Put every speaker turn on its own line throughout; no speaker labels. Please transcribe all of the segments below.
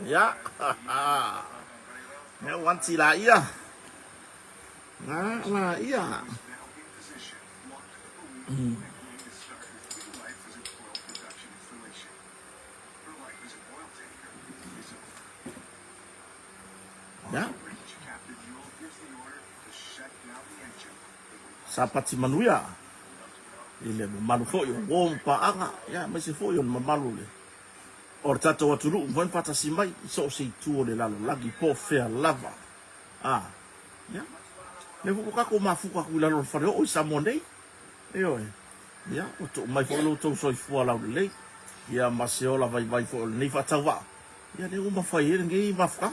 Ya. Ne wanti la ia. La ia. Ya. Sapati manuia. Ile malu fo yo wom pa anga ya mesi fo yo malu le. Or tato watulu mwen pata simbai so se tuo le lalo lagi po fair lava. Ah. Ya. Ne fu ka ko mafuka ku lalo fa o sa monei. Yo. Ya, o to mai fo lo to so fu ala le. Ya maseola vai fo ni fa tawa. Ya ne uma fa ire ngi mafka.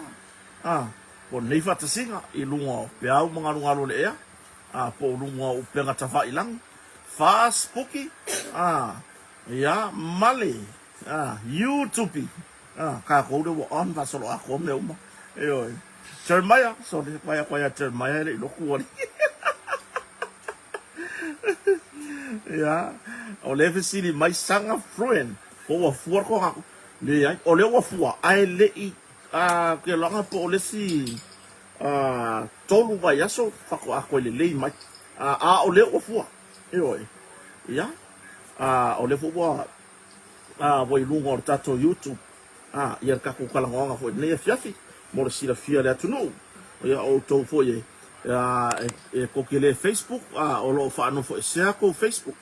Ah. Po ni fa tasinga i lunga pe au mga lunga le ya. Ah, po lunga o pe ngata fa ilang. Fast Spooky, ya Mali, YouTube, kako udah on pas solo aku me uma, Jeremiah, sorry kaya Jeremiah ini loku ni, ya, oleh sini mai sangat fluent, kau fuar kau aku, le oleh fuar, le kelangan po oleh si, tolu bayaso, fako aku le mai, oleh fuar. Ya, oleh fua, voi lungo o tato YouTube, ia kaku kalangonga foi nei fiafi, mo sila fia le tunu, ya o to foi kokile Facebook, o lo fa no foi share ko Facebook,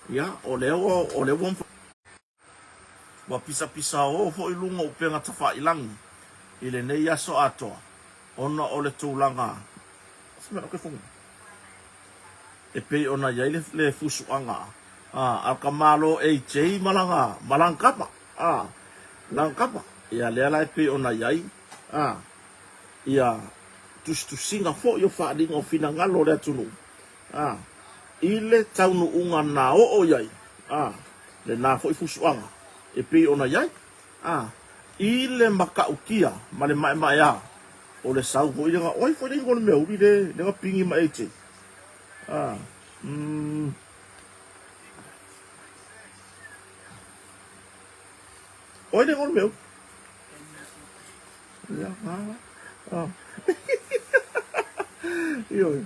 ya oleh won wa pisa o foi lungo o penga tafa ilang, ile nei ya so ato, ona ole tulanga, semena ke fungu. E pe ona yai le fusuanga alkamalo AJ malangkapa langkapa ia le ala pe ona yai ia tu singa fo yo fa ding o finangalo le tunu ile taunu unga na o yai le na fo fusuanga e pe ona yai ile maka ukia male mai ya o le sau fo ile nga oi fo ding on me uri le pingi ma AJ oi deng on meu. Ya, yo,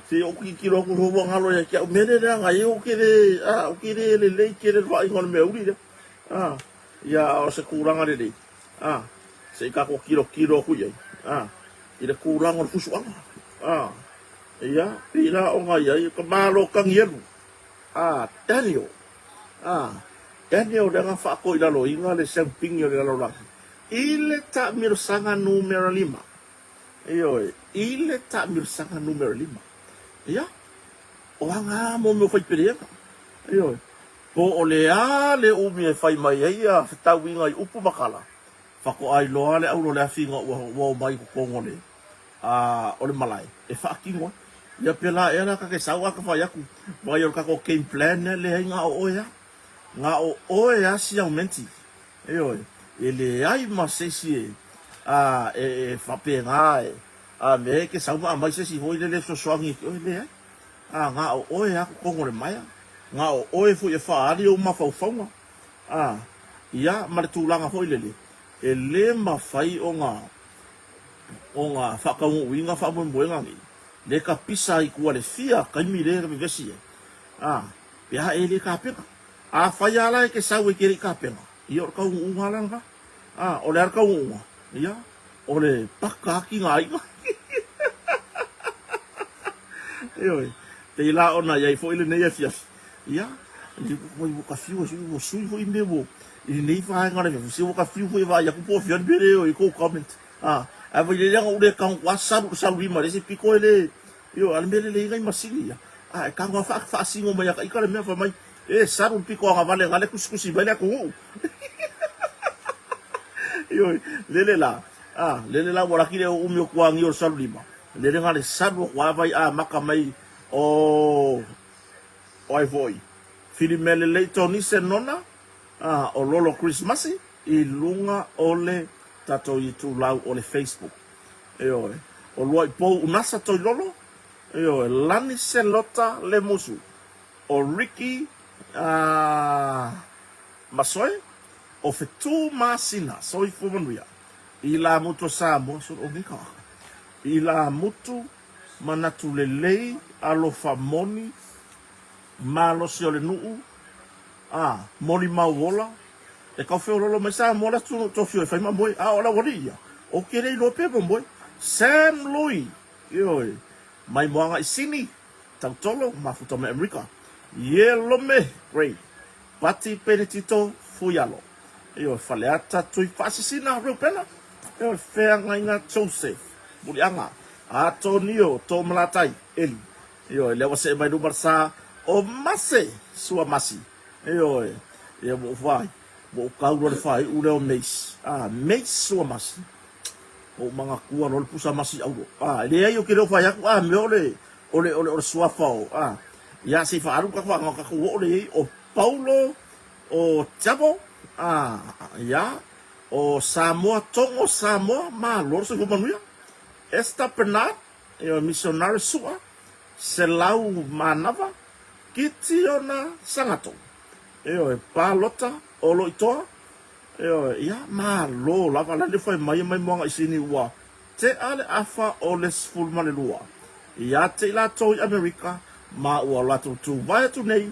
si o kiro ko ho ngalo ya kia mene da ngai o kire le kire va on meu ri. Ya o se kuranga de. Se ka ko kiro ku ye. Ida kurang on fusu ya, pila o ngai ai ka malo kang yeru. Daniel. Daniel dengan fa ko ila lo inga le samping yo le lo la. Ile ta mirsanga numero 5. Ile ta mirsanga numero 5. Ya. O anga mo fai peria. Po ole ale o me fai mai ia ta winga i upu makala. Fa ko ai lo ale au lo le finga o mai ko ngole. Ole malai. E fa kingo. Ya pela era ka ke sawa ka fa yaku. Ba yo ka ko game plan le nga o ya. Nga o ya si aumenti. Ele ai masesi fa pe nga me ke sawa mai se si hoi le so swangi le nga o ya ko ngore mai. Nga o e fu e fa ali o ma fa fa. Ya ma tu langa hoi le. Ele ma fai o nga fa ka winga fa mo ngi. Le ka pisa i kua le fia kai mi le me vesi pia ele ka pena fa ya la ke sa we ke ka pena i or ka unga langa o le ka unga ya o le paka ki ngai te la ona ya fo ile ne ya fia ya ni ko mo ka fiu so fo inde bo i nei fa nga le fo ka fiu fo va ya ko po fia bere o ko comment ava le yang ule kang WhatsApp sa lima le se piko ele yo almele le ngai masili ya kang wa fa singo mai ka ikale me fa mai saru piko nga vale ngale kuskusi bale ko yo lele la wala kile o mi ko ang yo sa lima le ngale saru wa vai maka mai o voi filimele le toni se nona o lolo Christmas i lunga ole tato i tu lau o le Facebook. O lua i pou unasa toi lolo. Lani se lota le musu. O Ricky Masoe. o fe tu masina so I fu manuia I la mutu sa mo so o ngika I la mutu manatu lelei alo famoni malo si o le nuu moli mauola e ka fe lolo mai sa mo la tu to fio fa ma moi ola woria o kere lo pe mo Sam Louis yo mai moanga I sini tau tolo mafuta me America yelo me great pati penetito fuyalo yo faleata tui fasisina ro pena yo fe nga Joseph bulianga Antonio to malatai eli yo le wase mai do barsa o mase sua masi yo ye mo vai mo kauro le fai u le mes mes sua masi o manga kua lo pusa masi au le ai o ke lo fai aku me ole sua fao ya se fa aru ka ka ko le o Paulo o Chavo ya o Samoa tongo Samoa ma lo se ko manuia esta penat yo missionário sua selau manava kitiona sangato yo palota o lo itoa yo ya ma lo lava la foi mai mo isini wa te ale afa o les fulmane lua ya te la to America ma o la tu vai tu nei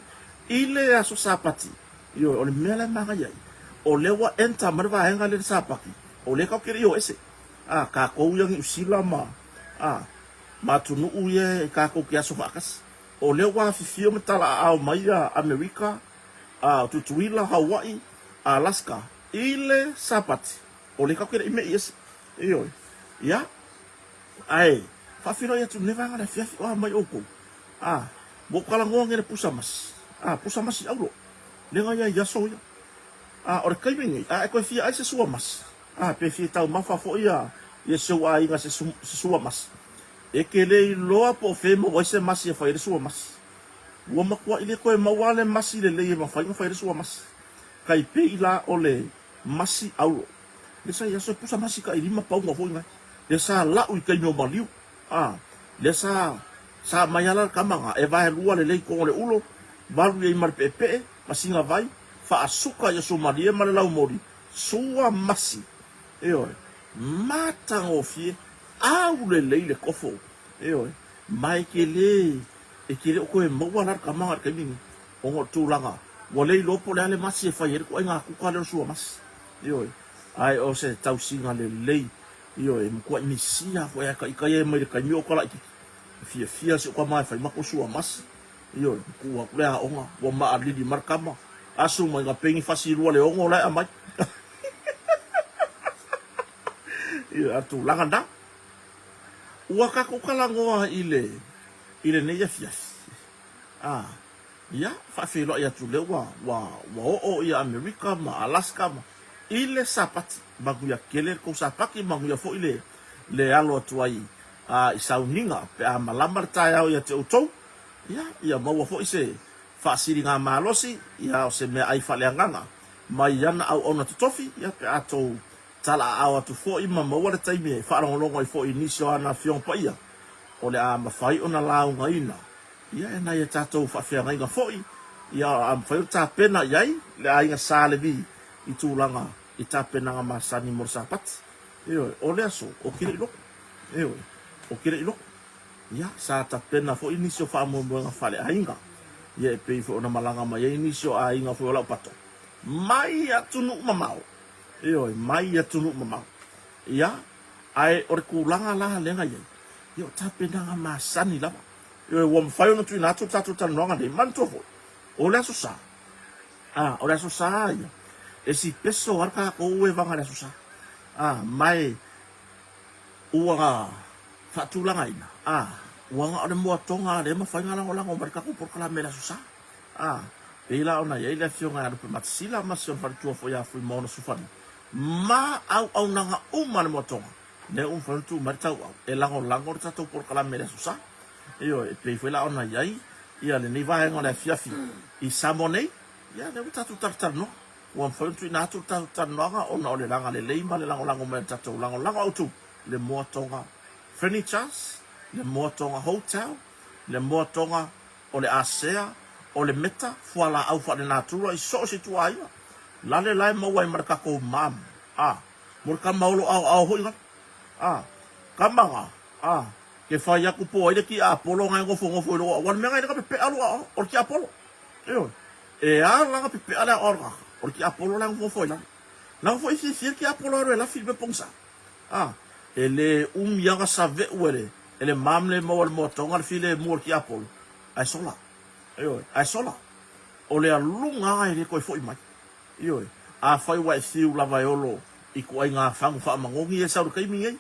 ile aso sapati yo o le mele maga yai o le wa enta marva henga le sapaki o le ka kiri yo ese ka ko yang usila ma tunu uye ka ko kia so makas o le wa fifio metala au mai America tutuila Hawaii Alaska ile sapati o le ka kiri ime yes yo ya ai fa fino ya tu neva ngana fiafi o mai oko bo kala ngone pusamas pusamas aulo le nga ya so ya o kai vingi ko fia ai se suamas pe fia tau mafa fo ia so ai nga se suamas e ke le loa po fe mo se mas ia fa ile suamas wo makwa ile ko mawale masi le ma fa ile suamas kai pe ila ole masi aulo le sa ya so pusamas ka ilima pau nga fo nga le sa la u kai no maliu le sa mayala kamanga e vai lua le ko le ulo baru ye mar pepe masinga vai fa asuka ya somalia male lau mori sua masi mata ofie au le kofo mai kele e kele ko e mo wala kamanga ka mingi o ngo tulanga wole lopo le masi fa yer ko nga ku ka le sua mas ai o se tausinga le e mo ni sia fo ya ka ye mai ka nyo ko la fia se ko mai fa mako sua mas ku le a onga wo ma ali di markama asu mai ga pengi fasi lua le ongo la mai atu langanda waka ko kala ngoa ile ne ya fia ya fa fe lo ya tu le wa o ya America ma Alaska ma ile sapati bagu ya kele ko sapaki bagu ya fo ile le alo tuai isauninga pe malamar ta ya te utou ya mau fo ise fa siri nga malosi ya se me ai fa le nganga mai yana au ona tofi ya pe ato tala awa tu fo ima mawara taimi fa longo fo inisio ana fion pa ia o le ma fai ona lau ngaina ya na ya tato fa fia nga fo ya am fa ta pena yai le ai nga salebi itulanga itape na masani morsapat o le aso o kire lo o kire lo ya sa ta pena fo inisio fa mo nga fale ainga ye pe fo na malanga ma ye inisio ainga fo la pato mai atunu mamao mai atunu mamao ya ai or kulanga la lenga ye yo tape na masani la wo mfayo no tu na tu tatu tanonga de manto o le aso sa o le aso sa ya esi peso arka ko e vanga le aso sa mai ua fatulanga ina wanga ole mo tonga le ma fanga la ngola ngomba ka ko por kala mela susa pela ona ye le fionga ya pe matsila ma so fa tu fo ya fu mo no sufan ma au nanga uma le mo tonga le fa tu marta e la ngor ta to por kala mela susa e pe foi la ona ye ia le ni va ngona fiafi I samone ya le ta tu tartar no wan fa tu na tu tartar no ona ole langa le ma le lango me ta to lango autu le mo tonga furnitures le motonga hotel le motonga o le asea o le meta fuala au fa na tura I so se tua ia lale lai mau ai marka ko mam murka maulo au hoi nga kamanga ke fai aku po ai ki Apollo ngai ngofo lo wan me ngai ka pe alu o ki Apollo yo la ka pe ala orga o ki Apollo lang ngofo la ngofo isi ki Apollo re la filme pongsa ele yanga save wele ele mamle mo mo tonga file mo ki Apollo ai sola yo ai sola o le alunga ai le ko foi mai yo fai wa siu la vai olo i ko ai nga fangu fa mangongi e sa ru kai mingai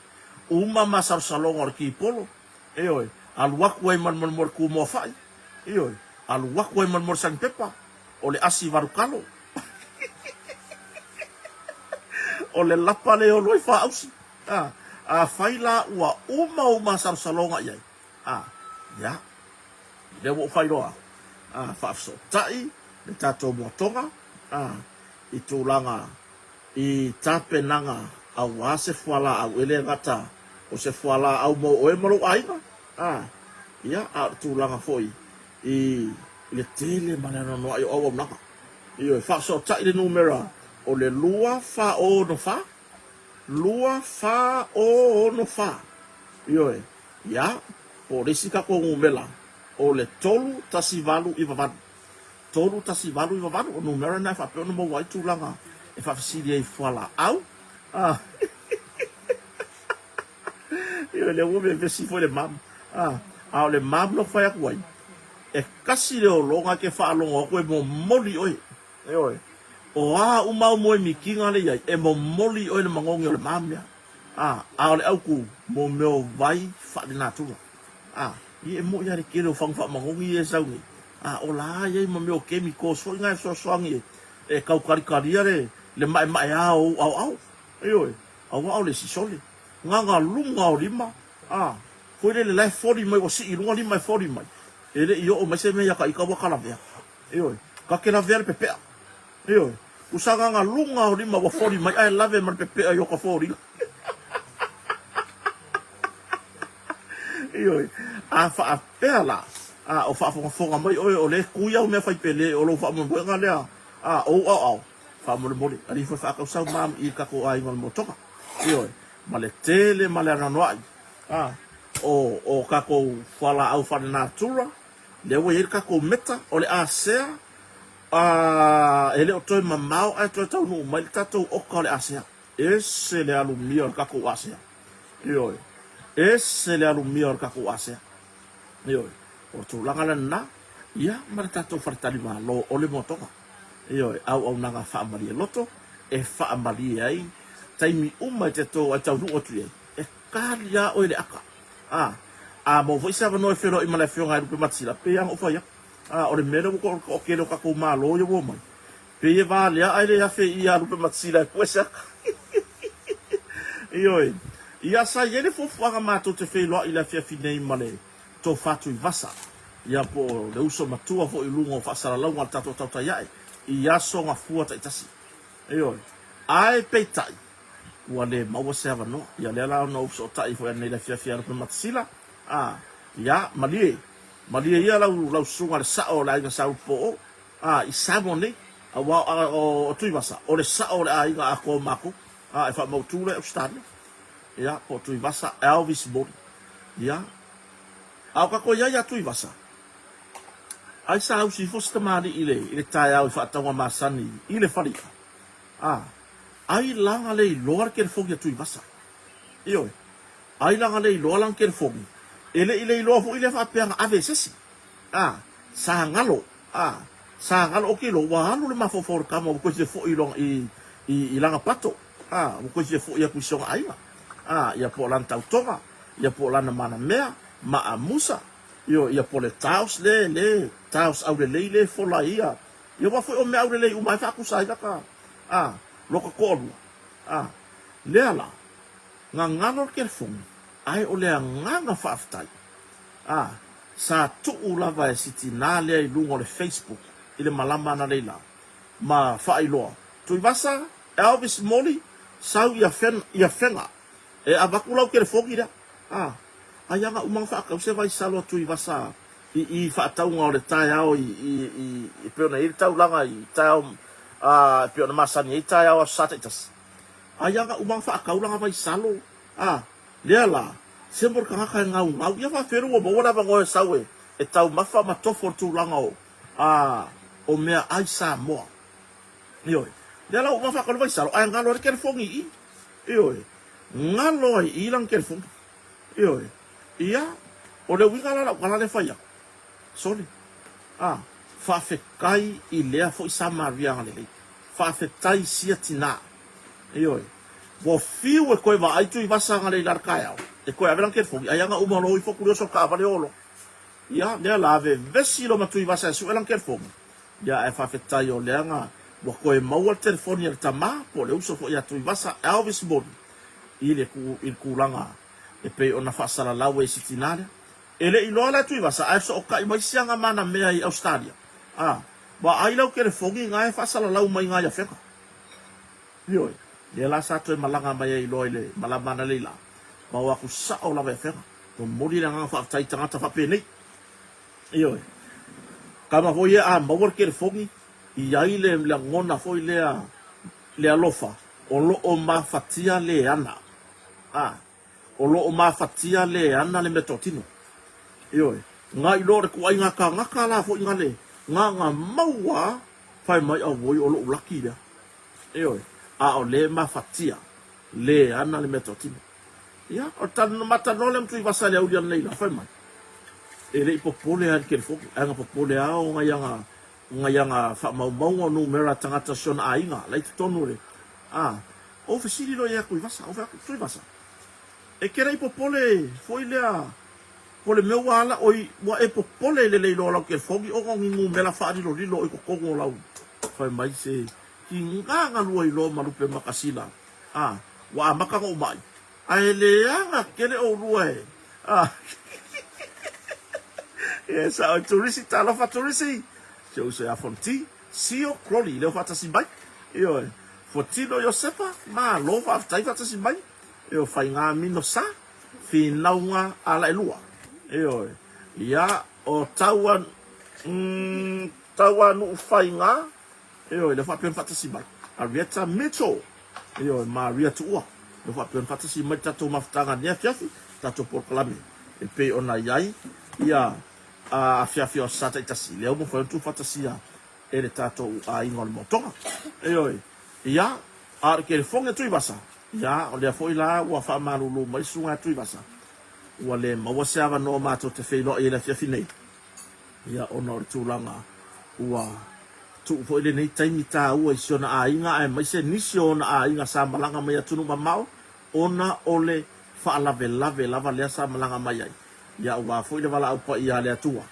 uma masar salong or ki polo al wakwe man mor ku mo fai al wakwe man mor sang pepa ole asi varukalo ole lapale o loi fa ausi fai la ua uma masar salong ai ya de wo fai roa fa so tai de tato motonga i tulanga i tape nanga au ase fuala au ele gata o se fuala au mo o e maro aiga ia tulanga foi i le tele manana no ai o naka i fa so tai le numera o le lua fa o no fa ia o le sika ko ngumela o le tolu tasivalu i vavanu tolu tasivalu i vavanu o numera na fa pe no mo wai tulanga e fa fisi ai fuala au le wo me vesi foi le mam le mam no fa ya kuai e kasi le o longa ke fa longa ko mo moli oi o mau mo mi kinga le ia e mo moli oi le mangongi o le mam ya le au ku mo me vai fa de natura i e mo ya le kero fang fa mangongi e sau ni o la ye mo me o chemical so nga so ngi e kau karikaria le mai au au le sisole nga lunga o lima foi le life 40 mai o si lunga lima 40 mai ele io o mai se me ya ka ikawa kala vea ka ke la vea pepe usanga nga lunga o lima o 40 mai ai lave mar pepe yo ka 40 fa pela o fa fonga mai o le kuia o me fai pele o lo fa mo nga le o fa mo ali fa ka sa mam I ka ko ai mo toka male tele male rano ai o ka ko fala au fa natura le wo ka ko meta o le asea ele o toi mamau ai toi tau no mai tatou o ka le asea ese le alu mio ka ko asea ese le alu mio ka ko asea o tu langa na ia mara tatou fartali ma lo o le motoka au nanga fa mari loto e fa mari ai taimi uma te to a tau o tu e kalia o le aka mo voi sa no fero I mala fionga I pe matsila pe yang o fa ya o le mero ko o kelo ka ko malo yo mo mai pe ye va le ai le ya fe I a pe matsila ko sa ia sa ye le fo fa ma to te fe lo I la fe finei male to fatu I vasa ia po le uso matua fo I lungo fa sala longa tato tata ia ia so nga fua ta itasi ai pe tai wale maua se ava no ia le la no so tai fo nei la fia pe matsila ia malie ia lau sunga le sao la ga sau po I sabone o tui vasa o le sao le ai ga ko mako e fa mo tu le stad ia po tui vasa Elvis body ia au ka ko ia tui vasa ai sa au si fo sta mari ile tai au fa tanga masani ile fali ai langa le loar ke fo tui vasa ai langa le loar lang ke fo ile lo fo ile fa pe ave sesi sa ngalo ke lo wa hanu le mafo for kama ko se fo ilong I langa pato ko se fo ia kusong ai ia po lan tau tonga ia po lan mana mea ma musa ia po le taus le taus au le fo la ia wa fo o me au le mai fa ku sai ka lo ko le ala nga ngalo ke fo ai o le nganga fa aftai sa tu lava siti na le lungo le Facebook ile malama na leila ma fa ilo tu vasa Elvis Molly sau ia fenga e abakula ke fogi da ayanga umang fa ka se vai salo tu vasa I fa tau ngau le tai au I pe na I tau langa I tau pe ona masani ita ya wasata itas ayanga umang fa akaula nga mai salo lela sembor kanga ka ngau ya fa feru wo bona ba ngo sawe e tau mafa matofo tu langa o mea aisa mo yo lela umang fa akaula mai salo ay ngalo ke fongi yo ngalo ilang ke fongi yo ia o le winga la kala le faya soli fa fe kai i lea fo Samaria ngale fa fe tai sia tina yo wo fiu e koe wa aitu i wasa ngale lar kaya e koe avelan ke fongi ayanga umalo i fo kurioso ka vale olo ia le lave vesi lo matu i wasa su elan ke fongi ia e fa fe tai o leanga wo koe mau al telefoni al tama po le uso fo ia tu i wasa Elvis Bon ile ku langa e pe ona fa sala lawe sitinale ele ilola tu i wasa ai so ka i mai sianga mana mea i Australia ba ai lau ke fongi ngai fa sala lau mai ngai afeka yo le la sa to malanga mai i loile malama na leila ba wa ku sa o la afeka to mori la nga fa tai tanga fa pene yo kama foi ma wor ke fongi i ai le la ngona foi le alofa o lo o ma fatia le ana o lo o ma fatia le ana le metotino yo ngai lore ku ai ngaka la foi ngale nga maua fai mai a voi o lo laki da yo o le ma fatia le ana le metotino ya o tan mata no le mtu vasale au dia nei la fai mai ele popole al ke fo anga popole a o nga fa mau no mera tangata son ainga lai tonu le o fisili lo ya ku vasa o fa tu vasa e kera popole foi le pole me wala oi wa e popole le lo la ke fogi o ngi mela fa di lo i ko ko la fa mai se ki nga lo i lo malupe makasila wa maka ko mai ai le anga kele o ruai yes a turisi tala fa turisi so se a fonti sio croli le fa tasi bai yo fotino yo sepa ma lo fa tai fa tasi bai yo fa nga mino sa fi naunga ala elua yo ya o tawan tawan ufainga yo le fa pen fatasi ba Arieta Mitchell yo Maria tua le fa pen fatasi mai tato maftanga ne fiafi tato proclame e pe ona yai ya a fiafi o sata itasi le mo fa tu fatasi ya e le tato a ingol motonga yo ya ar ke fonga tu ibasa ya o le foi la wa fa malulu mai sunga tu ibasa wale mawasava no mato te felo e la fiafi nei ya honor tulanga ua tu fo ile nei taimi ta ua isiona ainga e mai se nisiona ainga sa malanga mai atunu mamao ona ole fa lave lava le sa malanga mai ai ya ua fo ile wala upa ia le atua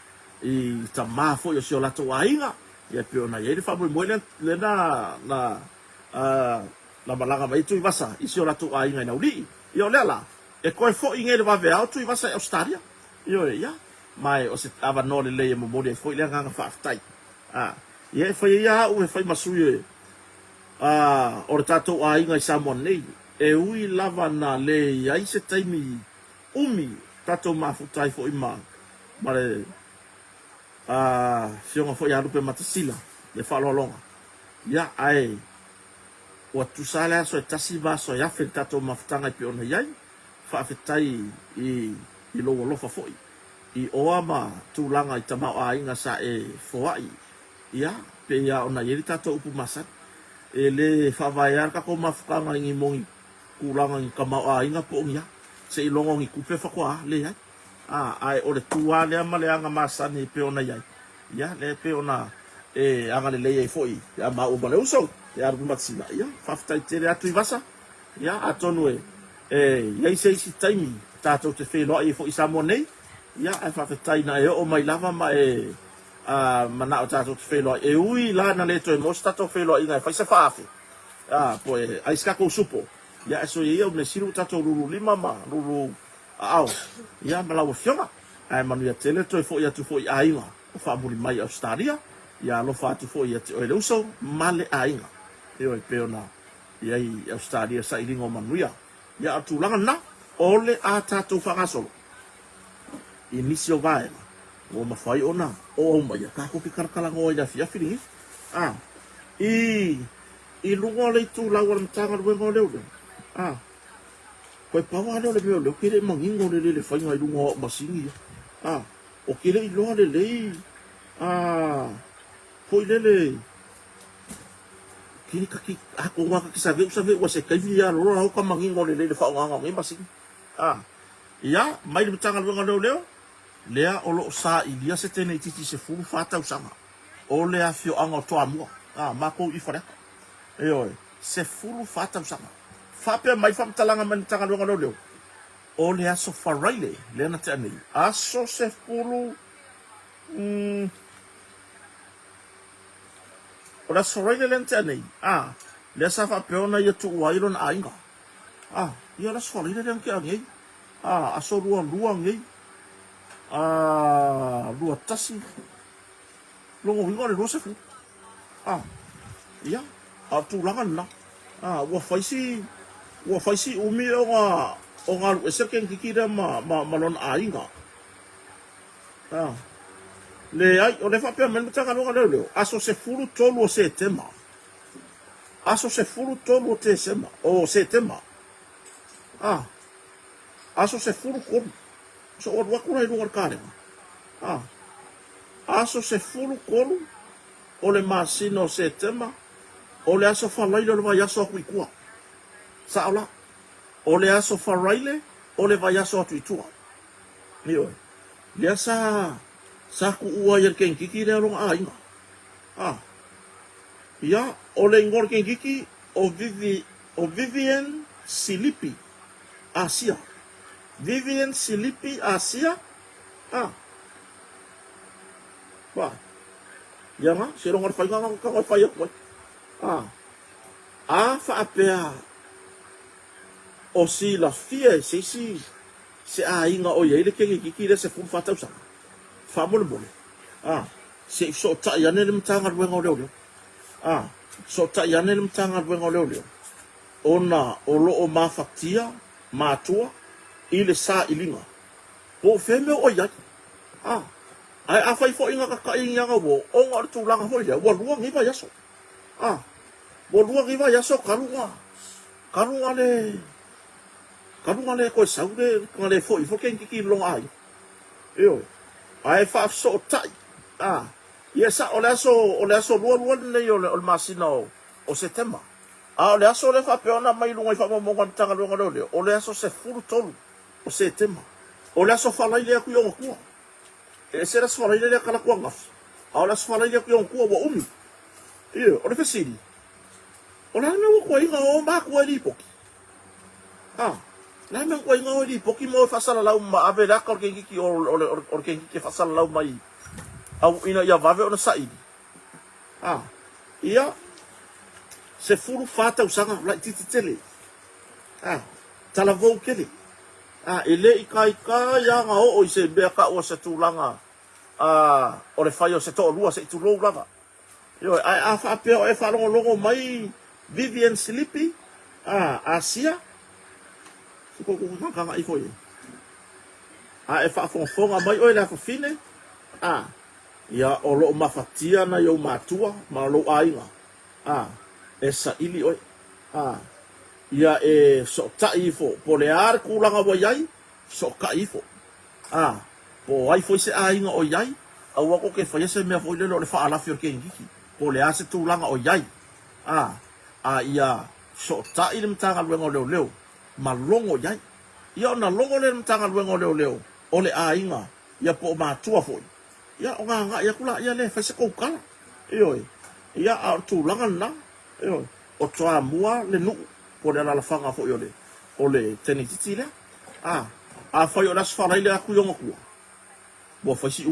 i tama fo yo sio lato ainga ya pe ona ye fa mo le na la malanga mai tu vasa isio lato ainga na uli yo lela e koe fo inge le vave au tu i vasa Australia yo ya mai o se ava no le mo mo fo ile nga fa aftai ye fo ya u fo masui o tato a inga Samoa nei e ui lava na le ya se taimi umi tato mafutai fo ima mare fionga fo ya lupe matasila le fa longa ya ai o tu sala so tasi va so ya fe tato mafutanga pe ona yai fa fetai i lo fa foi i oama tulanga i tama a inga sa e foai ia pe ia ona yeri tato upu masat e le fa vaiar ka ko mafukanga ngi mongi kulanga i kama a inga po ngia se i longo ngi kupe fa kwa le ia ai o le tua le ama le anga masani pe ona yai ia le pe ona anga le ia foi ia ma o bale uso ia ru matsina ia fa fetai tere atu i vasa ia atonu ia se si taimi tato te felo i fo Samoa nei ia e fa fetai na o mai lava ma mana o tato te felo e ui la na le to mo tato felo i na fa se fa afi po ai ska ko supo ia so ia o me siru tato lulu lima ma lulu au ia mala o fiona ai manu ia tele to fo ia tu fo ia inga o fa buri mai Australia ia lo fa tu fo ia te o le uso male ainga e o peona ia i Australia sa ilingo manuia ya atulanga na ole a tatou whangasolo i nisi o vae o mawhai ona o mai ka ko ki karakala ngoi na fiafiri i lunga le tu la wan tanga we ngo leo ah ko pa wa le le kire mangingo le fa ngai lunga masingi ah o kire i lo le ah foi le kiri kaki ako nga kaki sabe wa se kai ya lo ra ka mangingo le fa nga ngai masingi ah ya mai le tanga we ngo leo lea o lo sa ilia se tene titi se fulu fata usanga o lea fio anga to amua mako i fora e oi se fulu fata usanga fa pe mai fam talanga man tanga lo leo o lea so faraile le na tane aso se fulu o la so raile le tane le sa fa pe ona ye tu wairo na ainga ia la so raile le ke angi aso ruang ngai lua tasi longo wingo le rosa fu ia tu langan na wa faisi umi o nga lu eseken kikira ma lon ainga le ai o le fa pe men tanga longa le aso se furu tolu o se tema aso se furu tolu o te sema o se tema aso se furu ko so o wakuna i lugar kare aso se fulu kolu o le masino se tema o le aso falaile o le vai aso aku ikua sa ola o le aso falaile o le vai aso atu itua ni oe le sa ku ua yer ken kiki le ronga inga ia o le ngor ken kiki o Vivian Silipi Asia Vivian Silipi Asia wah yang sirong ar fai ngang ka fai ko fa apea o si la fie si se inga o ye le ke ki le se fu fa tau sa fa mo le se so ta ya ne le mtanga we ngoleo so ta ya ne le mtanga we ngoleo ona o lo o mafatia matua ile sa ilinga po feme o ya ai afai fo inga ka inga wo o ngor tu langa fo ya wo luang iba yaso wo luang iba yaso karunga le ko saude ngale fo ken kiki long ai yo ai fa so tai yesa o le so luang le yo le masino o setema o le aso le fa peona mai lunga fa mo ngan tanga lunga le o le aso se furu tolu o se tema o le aso fala ile ku yo ku e se la fala ile kala ku ngaf o la fala ile ku yo ku wa umi o le fesili o la me ko inga o ma ku ali poki la me ko inga o ali poki mo fa sala la ma ave la ko ke ki o ke ki fa sala la mai au ina ya va ve ona saidi ia se furu fata usanga la titi tele tala vou kele ele ikai ya nga o se be ka o se tulanga o le fai o se to lua se tu lo lava yo ai fa pe o fa longo mai Vivian Silipi Asia ko kanga i foi e fa fonga mai o la fine ya o lo mafatia na yo matua ma lo ainga esa ili oi ia so taifo po le ar kulanga wa yai so kaifo po ai foi se ainga o yai au ko ke fa se me foi le fa ala fior ke ngiki po le ase tulanga o yai ia so tai le mtanga luengo leo malongo yai ia na longo le mtanga luengo leo o le ainga ia po matua foi ia o nga ia kula ia le fa se ko kala ia a tulanga na o toa mua le nu po le la fanga fo yo le o le tenititi le fa yo las fara ile aku yo ku bo fa si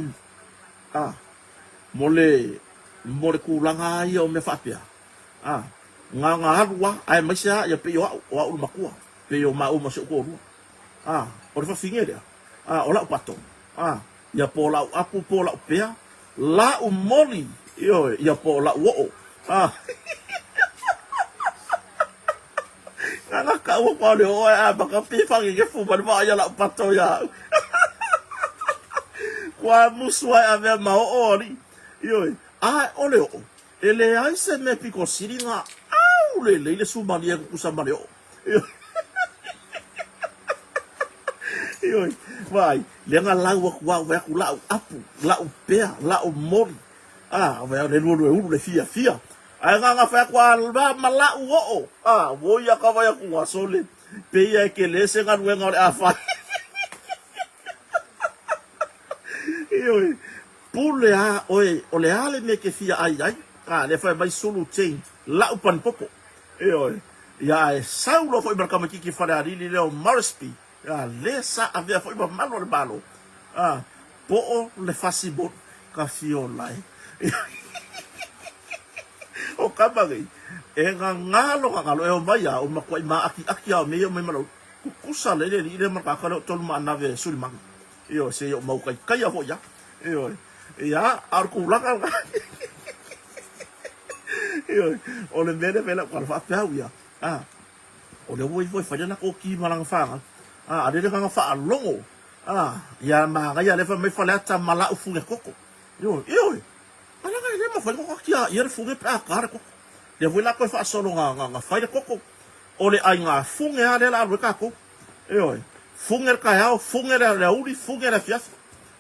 mo le ku langa yo me fa pia nga harua ai masia ya pe yo wa u makua pe yo ma u ma so ko ru o le fa finge le o la pato ya po la apu po la pia la u moli yo ya po la wo Nana kau pa le o baka pifa ke fu ba ba ya la pato ya. Kwa muswa ave ma ori. Yo, ole o. ele ai se me piko siringa au le sumani e kusama leo Ioi, vai, lenga lau aku wau aku lau apu, lau pea, lau mori. Vai le lulu e ulu le fia. Ai nga fa kwa alba malau o. Wo ya ka vai aku wasole. Pe ya ke le se nga wenga le afa. Ioi, pule o le ale me ke fia ai. Le fa mai sulu chain, lau pan popo. Ioi, ya saulo foi barkama kiki fara ali le Marspi. Lesa avea foi ba malo le balo. Po le fasibot ka fio lai. O kabagi. E ngalo e o mai o makoi ma aki o me malo. Kusa le makaka tolu ma nave sulmang. Io se yo mau kai ho ya. Io ya arku laka. Io o le vela kwa fa pau ya. O le voi fa na ko ki malang fa. Ada dia kanga fa longo. Ya ma ya le fa me fa la ta mala u funge koko. Yo. Ala ga le ma fa koko kia, ya funge pa kar koko. Le voi la ko fa solo nga fa de koko. Ole ai nga funge ale la ru ka ko. Yo. Funge ka ya, funge la uri, funge la fias.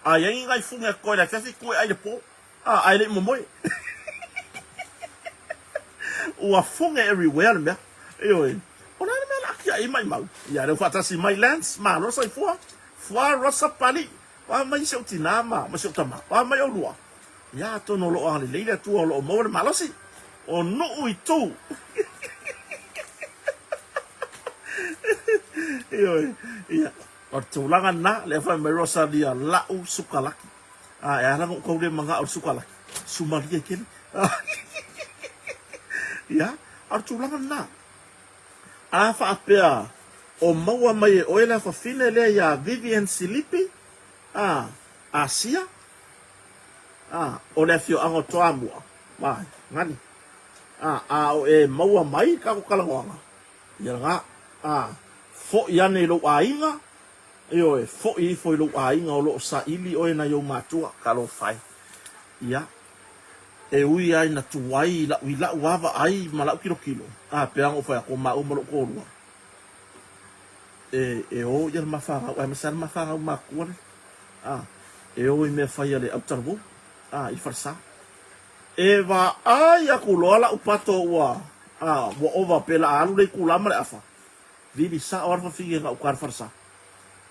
Ya nga funge ko la fias ko ai le po. Ai le mo moi. O funge everywhere me. Yo. Ona me la kia i mai mau. Ya le fata si mai lands ma no sai fua rosa pali. Wa mai se utinama, ma se utama. Wa mai o lua. Ya to no lo ale leila tu o lo mo le malosi. O no i tu. Ya. O tulanga na le fa me rosa dia la u sukalaki. Ya la ko le manga o sukalaki. Sumali ke. Ya, o tulanga na. Afa apea o maua mai o ela fa fine le ya Vivian Silipi Asia o le fio ango toamua mai ngani o e maua mai ka ko kalangoanga ya nga fo yane lo ainga yo e fo lo ainga o lo sa ili o na yo matua ka lo fai ya e ui ai na tuai la ui la wava ai mala kilo pe ang ofa ko ma o mo ko lo o ya mafara o ma sar mafara ma ko e o me fa ya le autarbo I farsa e va ai a ku lo la upato wa wo ova pela alu le kula ma afa vidi sa or fa finge ka ukar farsa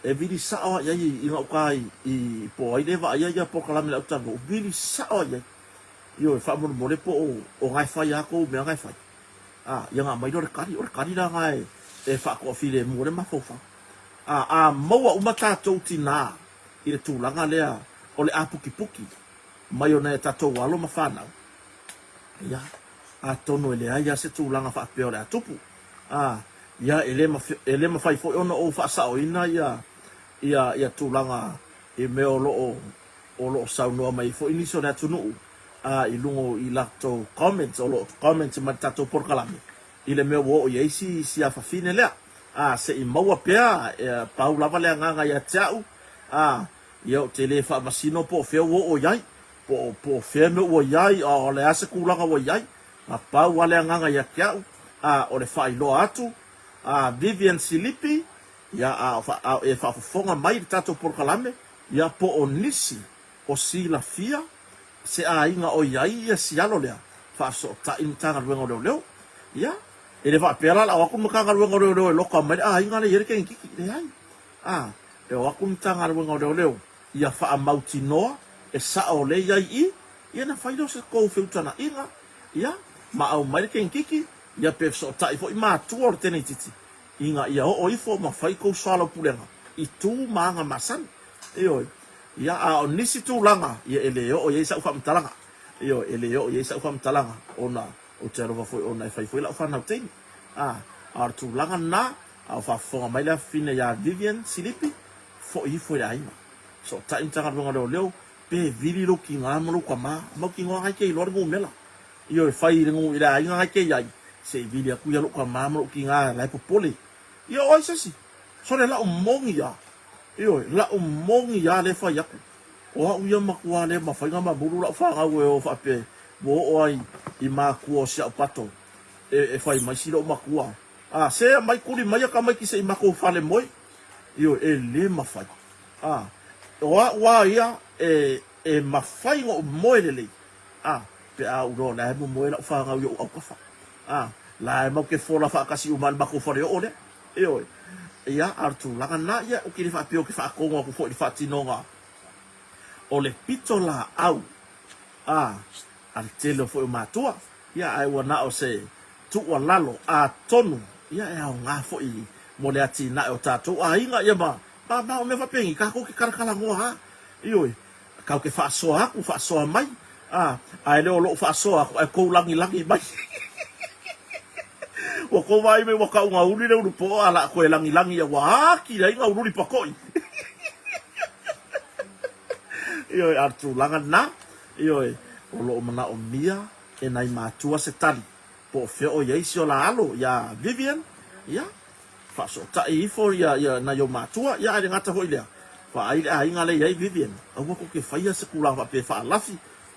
e vidi sa o ya i kai I po ai le va ya po kala me autarbo vidi sa o ya yo fa mo le po o ngai fa ya ko me ngai fa yang mai do kari la ngai e fa ko file mo le mafofa mo wa umata to tina I le tulanga le o le apuki mai ona tato walo mafana ya tono le ya se tulanga fa pe o le tupu ya ele ma fai fo ona o fa sa o ina ya tulanga e me o lo sa no mai fo ini so na tunu I lungo I lacto comments o lo comments ma tato por kalame I le me wo ye si a fa fine le se I maua pea pau lava le nganga ya tau yo tele fa masino po fe wo o yai po fe me o yai o le ase kulanga o yai pau wale nganga ya tau o le fa ilo atu Vivian Silipi ya fa fonga mai tato por kalame ya po onisi o si la fia se inga o yai ya sialo lea fa so ta intanga ruengo leo ya ele va pela la aku maka ruengo leo lo ka mai inga le yere ke kiki le ai e aku mtanga ruengo leo ya fa amauti noa e sa o le yai ia na faido se ko filtana inga ya ma au mai ke kiki ya pe so ta ifo ma tuor tene titi inga ia o ifo ma fai ko sala pulenga I tu manga masan oi ya o nisi tu langa ya ele o ye sa fam talanga yo ele o ye sa fam talanga ona o tero va foi ona fai foi la fa na tin ar tu langa na a fa fo mai la fine ya Vivian Silipi fo I foi ai so ta intanga ngo leo pe vili lo ki nga mo ko ma ki ngo ai ke lo ngo mela yo fai ngo ila ai nga ke yai se vili ku ya lo ko ma mo ki nga la popole yo o se so le la o mongi ya yo la mongi ya le fa ya o u ya makua le ma fa nga ma bulu la fa nga we o fa pe bo o ai I makua o sia pato. E fai mai silo makua. Se mai kuri mai ka mai ki se mako fale moi. Io e le mafai. Wa ia e mafai ngo moi le. Pe a uro la mo moi la fa nga yo au ka fa. La mo ke fola fa kasi umal mako fore o le. Io ia artu langa na ia o ki fa pio ki fa ko ngo fo di fa tinonga. O le pito la au. Al telo fo matua. Ia ai wana o se tu wa lalo a tonu. Ia e au ngā fo i mo le ati na o tātou. Inga ia ma o me wapengi ka ko ki karakala ngoa ha. Ioi, kau ke whaasoa aku, whaasoa mai. Ai leo lo whaasoa aku, ai kou langi mai. Wa ko mai me waka unga uri leo rupo ala koe langi ia wa ki rei ngā ururi pakoi. Ioi, artu langa na. Ioi, o lo mana o mia e nai mātua se tali. Po feo yeisi o la alo, ya Vivian, ya. Faso ta ifo ya na yo matua, ya ale ngata hoi lea. Fa ai inga le yai Vivian. Awa ko ke faia se kula fa pe fa lafi.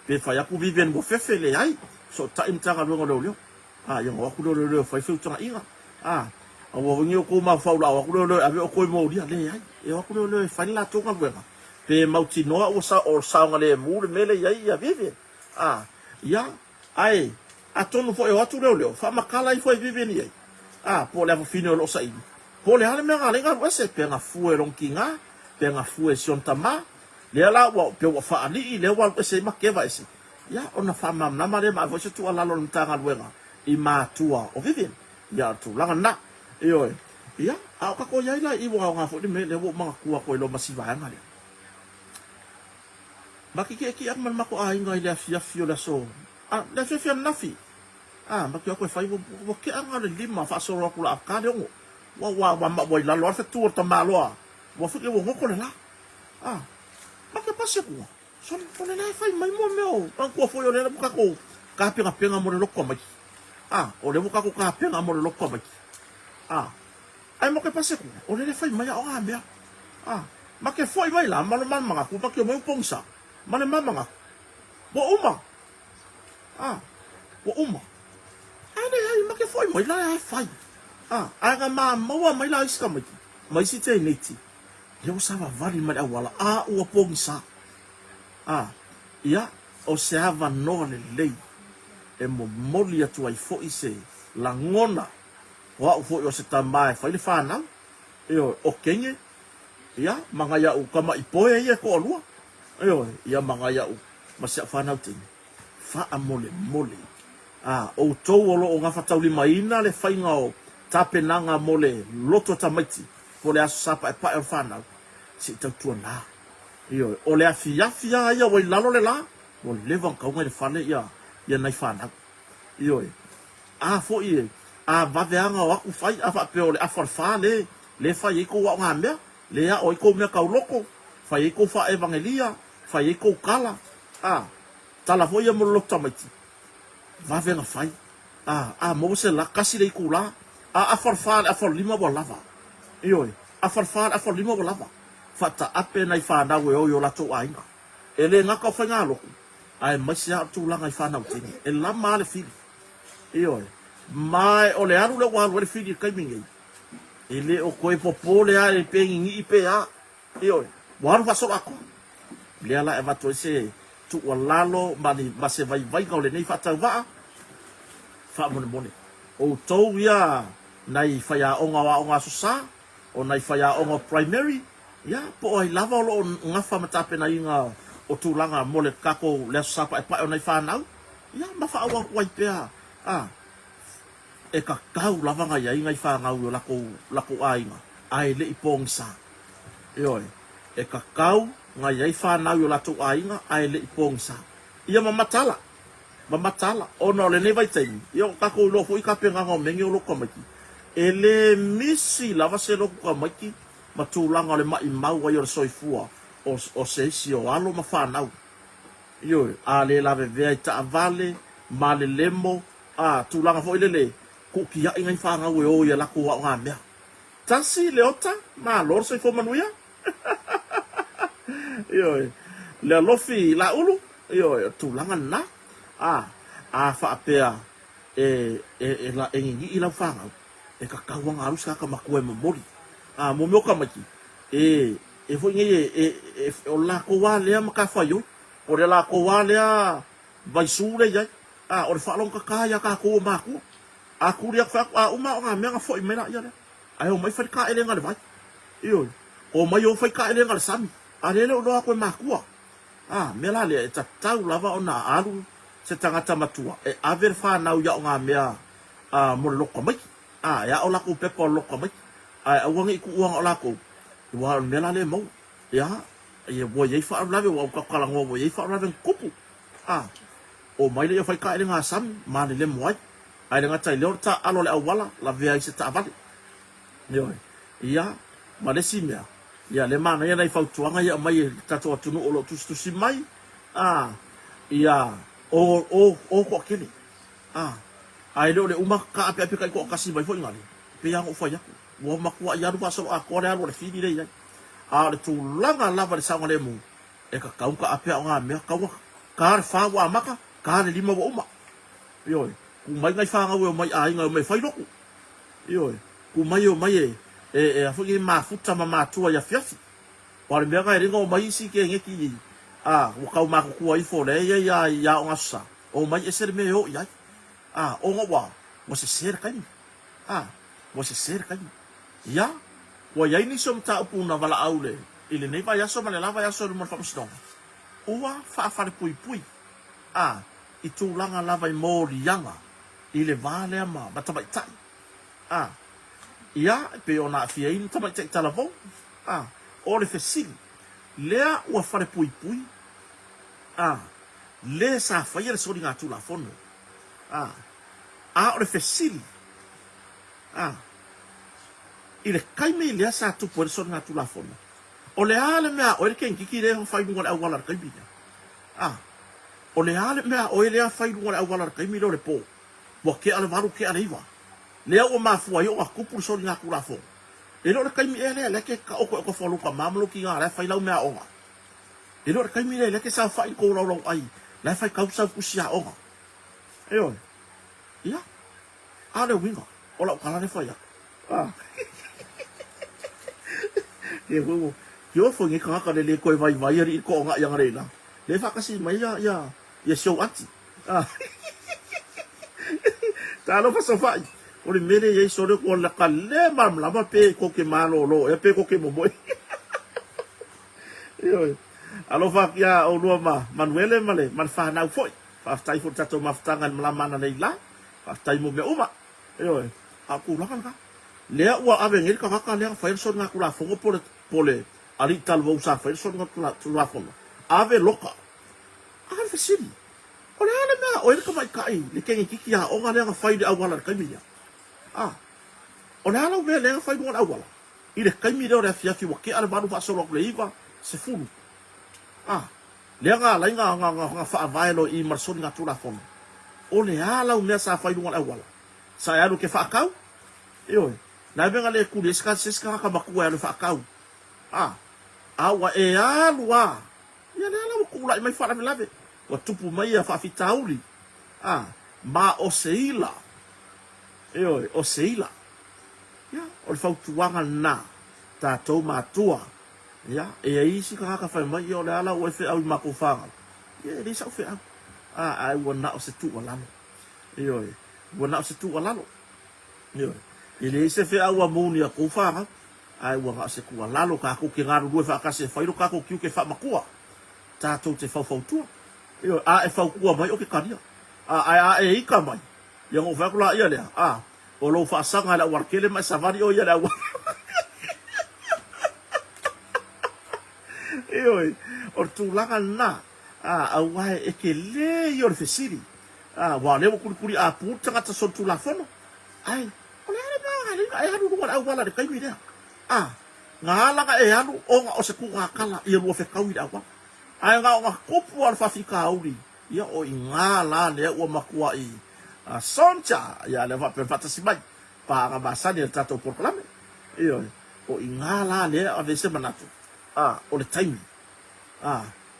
Pe fa ya ku Vivian mo fefe le ai. So ta imtanga lo leo. Yo wa ku leo fa fe tanga inga. Awa ngi ko ma fa la wa ku leo ave o ko mo dia le ai. E wa ku leo fa la tonga buena. Pe mauti noa o sa nga le mu le mele yai ya Vivian. Ya ai atonu fo e watu leo fa makala i fo e Vivian yai. Po le fino lo sai. Po le hale me ngale nga wese pe nga fu e lonkinga, pe nga fu e sion tama. Le ala wa pe wa fa ali le wa se makeva ese. Ya ona fa mam na mare ma fo se tu ala lo ntanga luenga. I ma tua o Vivian. Ya tu langa na. Yo. Ya, a ka ko yai la i wa nga fo di me le wo manga kua ko lo masiva ngale. Maki ki ak man mako ai ngai le fio la so. Le fio nafi. Maki ako fai wo ke anga le lima fa so ro kula ka de ngo. Wa ma boy la lo fa tu ta malo. Wa fu ke wo ngoko le la. Maki pase ko. Son pone na fai mai mo meu. An ko fo yo le buka ko. Ka penga mo le lokko mai. O le buka ko ka penga mo le lokko mai. Ai mo ke pase ko. O le fai mai o ambia. Maki foi mai la malo man manga ku maki mo pongsa. Mane mama. Wo uma. Wo uma. Ai make foi mai la ai fai. Aga ma mai la iska mai. Mai si te neti. Eu sava vali mai wala o pongsa. Ia o se ava no le lei. E mo moli atu ai fo ise la ngona. Wa fo yo se tamai fai le fana. Io o kenye. Ia manga ya u kama ipoe ia ko lua. Ia manga ya u masia fana uting. Fa amole mole. O tau o lo o ngafa tau lima ina le whainga o tapenanga mole loto tamaiti. Po le aso sapa e pa e whanau. Si tau tua nā. O le afia ia wai lalo le la. O lewa kaunga le whane ia nai whanau. Fo i vaveanga o aku whai a whapeo le awharwha le whai eko wa ngā mea. Le a o eko mea kau loko. Whai eko wha evangelia. Whai eko kala. Tala fo ia mo loto tamaiti. Va venga fai. Mo se la kasi le kula. A farfal a for lima bo lava. A farfal a for lima bo lava. Fata ape nai fa na we o yo la to ainga. Ele nga ka fanga lo. Ai masia tu la ngai fa na uti. E la male fi. Mai o le aru le wa le fi kai mingi. Ele o koe popo le a le pengi ipe a. Wa fa so ako. Le ala e va to se tu walalo mani mase vai ka le nei fata va fa mone o tou ya nai faya onga susa o nai faya onga primary ya po ai lava lo nga fa mata pena inga o tulanga mole kako le sapa e pa o nai fa nau ya ma fa awa kwai pe e ka kau lava nga ya inga fa nga u lako ainga ai le ipongsa e ka kau nga yai fa na yo la to ainga ai le pongsa ia mamatala ono le ne vai tai yo ka ko lo fu ka penga ngo mengi lo komaki ele misi lava se lo komaki matulanga le mai mau wa yo soifua o se si o alo ma fa na a le la ve ta vale male lemo tulanga fo ile ku ki ya inga fa nga o ya la ko wa mea tasi leota ma lor se fo manuia le lofi la ulu tulanga na a whaapea la ngi i lau whangau e ka kauanga arus ka makua e mamori mo meo ka maki fo ngi o la ko wa lea maka whaio o le la ko wa lea vai sure yai o le whalong ka kaya ka ko maku a kuria fa uma o nga mea fo i mena ia le ai o mai fa ka ele ngal vai io o mai o fa ka ele ngal sami a le o lo ko makua me la le ta tau lava ona alu se tangata matua aver fa nau ya nga mea mo loko mai ya o la ko pe po loko mai a wangi ku uang o la ko wa me la le mo ya ye bo ye fa la ve wa ka kala ngo bo ye fa la ve kupu o mai le fa ka ele nga sam ma le mo ai ai le nga tai le ta alo le awala la ve ai se ta vale yo ya ma le simia ya le mana ya dai fa tuanga ya mai ta to tunu o lo tu si mai ya o ko kini ai le uma ka ape ka ko kasi mai fo ngali pe yang o fa ya wo makua ya ru paso a ko le fini le ya le tu langa lava le sanga le mu e ka kau ka ape nga me ka wa ka fa wa maka ka le lima wa uma yo ku mai ngai fa nga mai ai nga mai fai roku yo ku mai o mai a fo ki ma futa ma tua ya fiafi wa le mega ringo mai si ke ngeki o kau ma ku ai fo le ya o ngasa o mai e ser me yo ya o ngwa mo se ser kan mo se ser kan ya wa ya ini som ta pu na vala aule ile nei vai aso male lava aso mo fa stong ua fa pui i tu langa lava i mo rianga ile vale ma bata bai tai ia pe ona fia in tama te talavo o le fesil lea ua fa pui le sa fa ia so dinga tu la fono o le fesil ile kaime le sa tu por so na tu la fono o le ale mea o le ken kiki le fa i ngol awala ka bina o le ale mea o le fa i ngol awala ka mi le po wa ke ale varu ke ale iwa le o ma fu ayo a kupu so na tu la fono e lo le kaime le ke ka o ko fo lu ka mamlo ki nga le fa i lau mea o e lo le kaime le ke sa fa i ko lo ai le fa i ka sa ku sia o e o ia ale winga o la kala le fa ya yo fo ngi ka le ko vai ri ko nga yang re na le fa kasi mai ya show ati ta lo fa so fa o le mele ye so de ko la ka le mam la ba pe ko ke malo lo e pe ko ke mo boy yo alo fa ya o lo ma manuele male man fa na foi fa tai fo tato maftangan mlamana nei la fa tai mo me uma yo aku la kan ka le wa ave ngel ka ka le fa so nga ku la fo pole ari tal vo sa fa so nga tu la fo ave loka ave sini o le ale ma o ka mai kai le ke ki ya o nga le fa i awala ka mi ya o le ala ve le fa i ngol awala i le ka mi le fia fi wa ke ala ba so lo le iva se fulu le nga la nga fa vai lo i mar so nga tu la fo o le ala o me sa fa i ngol awala sa ya lo ke fa kau yo na venga le ku le ska ka makua le fa kau awa e alua ya la ku la mai fa la ve wa tupu mai fa fitauli ma o seila o seila ya o fa tuanga na ta to matua ya e ai si ka fa mai yo la o fe au ma ku fa ya le sa fe ai wona o se tu wala yo wona o se tu wala yo ile se fe au amuni a ku fa ai wa se ku lalo ka ku ki ngaru do fa ka se fa iro ka ku ki ke fa makua ta to te fa tu yo e fa ku mai o ke kania e ka mai yo o fa ku la ia le o lo fa sanga la war kele mai savari o ia la wa yo o tu la na wa e ke le yo fe siri wa le ku ku a pu tanga ta so tu la fono ai o le ba ai hanu ko wala de kai mi de ngala ka e anu o nga o se ku kala ia lo fe kau ida wa ai nga o kopu al fa fika uri ia o ngala le o makua i soncha ya le va per fata si mai pa ga basani el tato por clame io o ngala le a vese manato o le time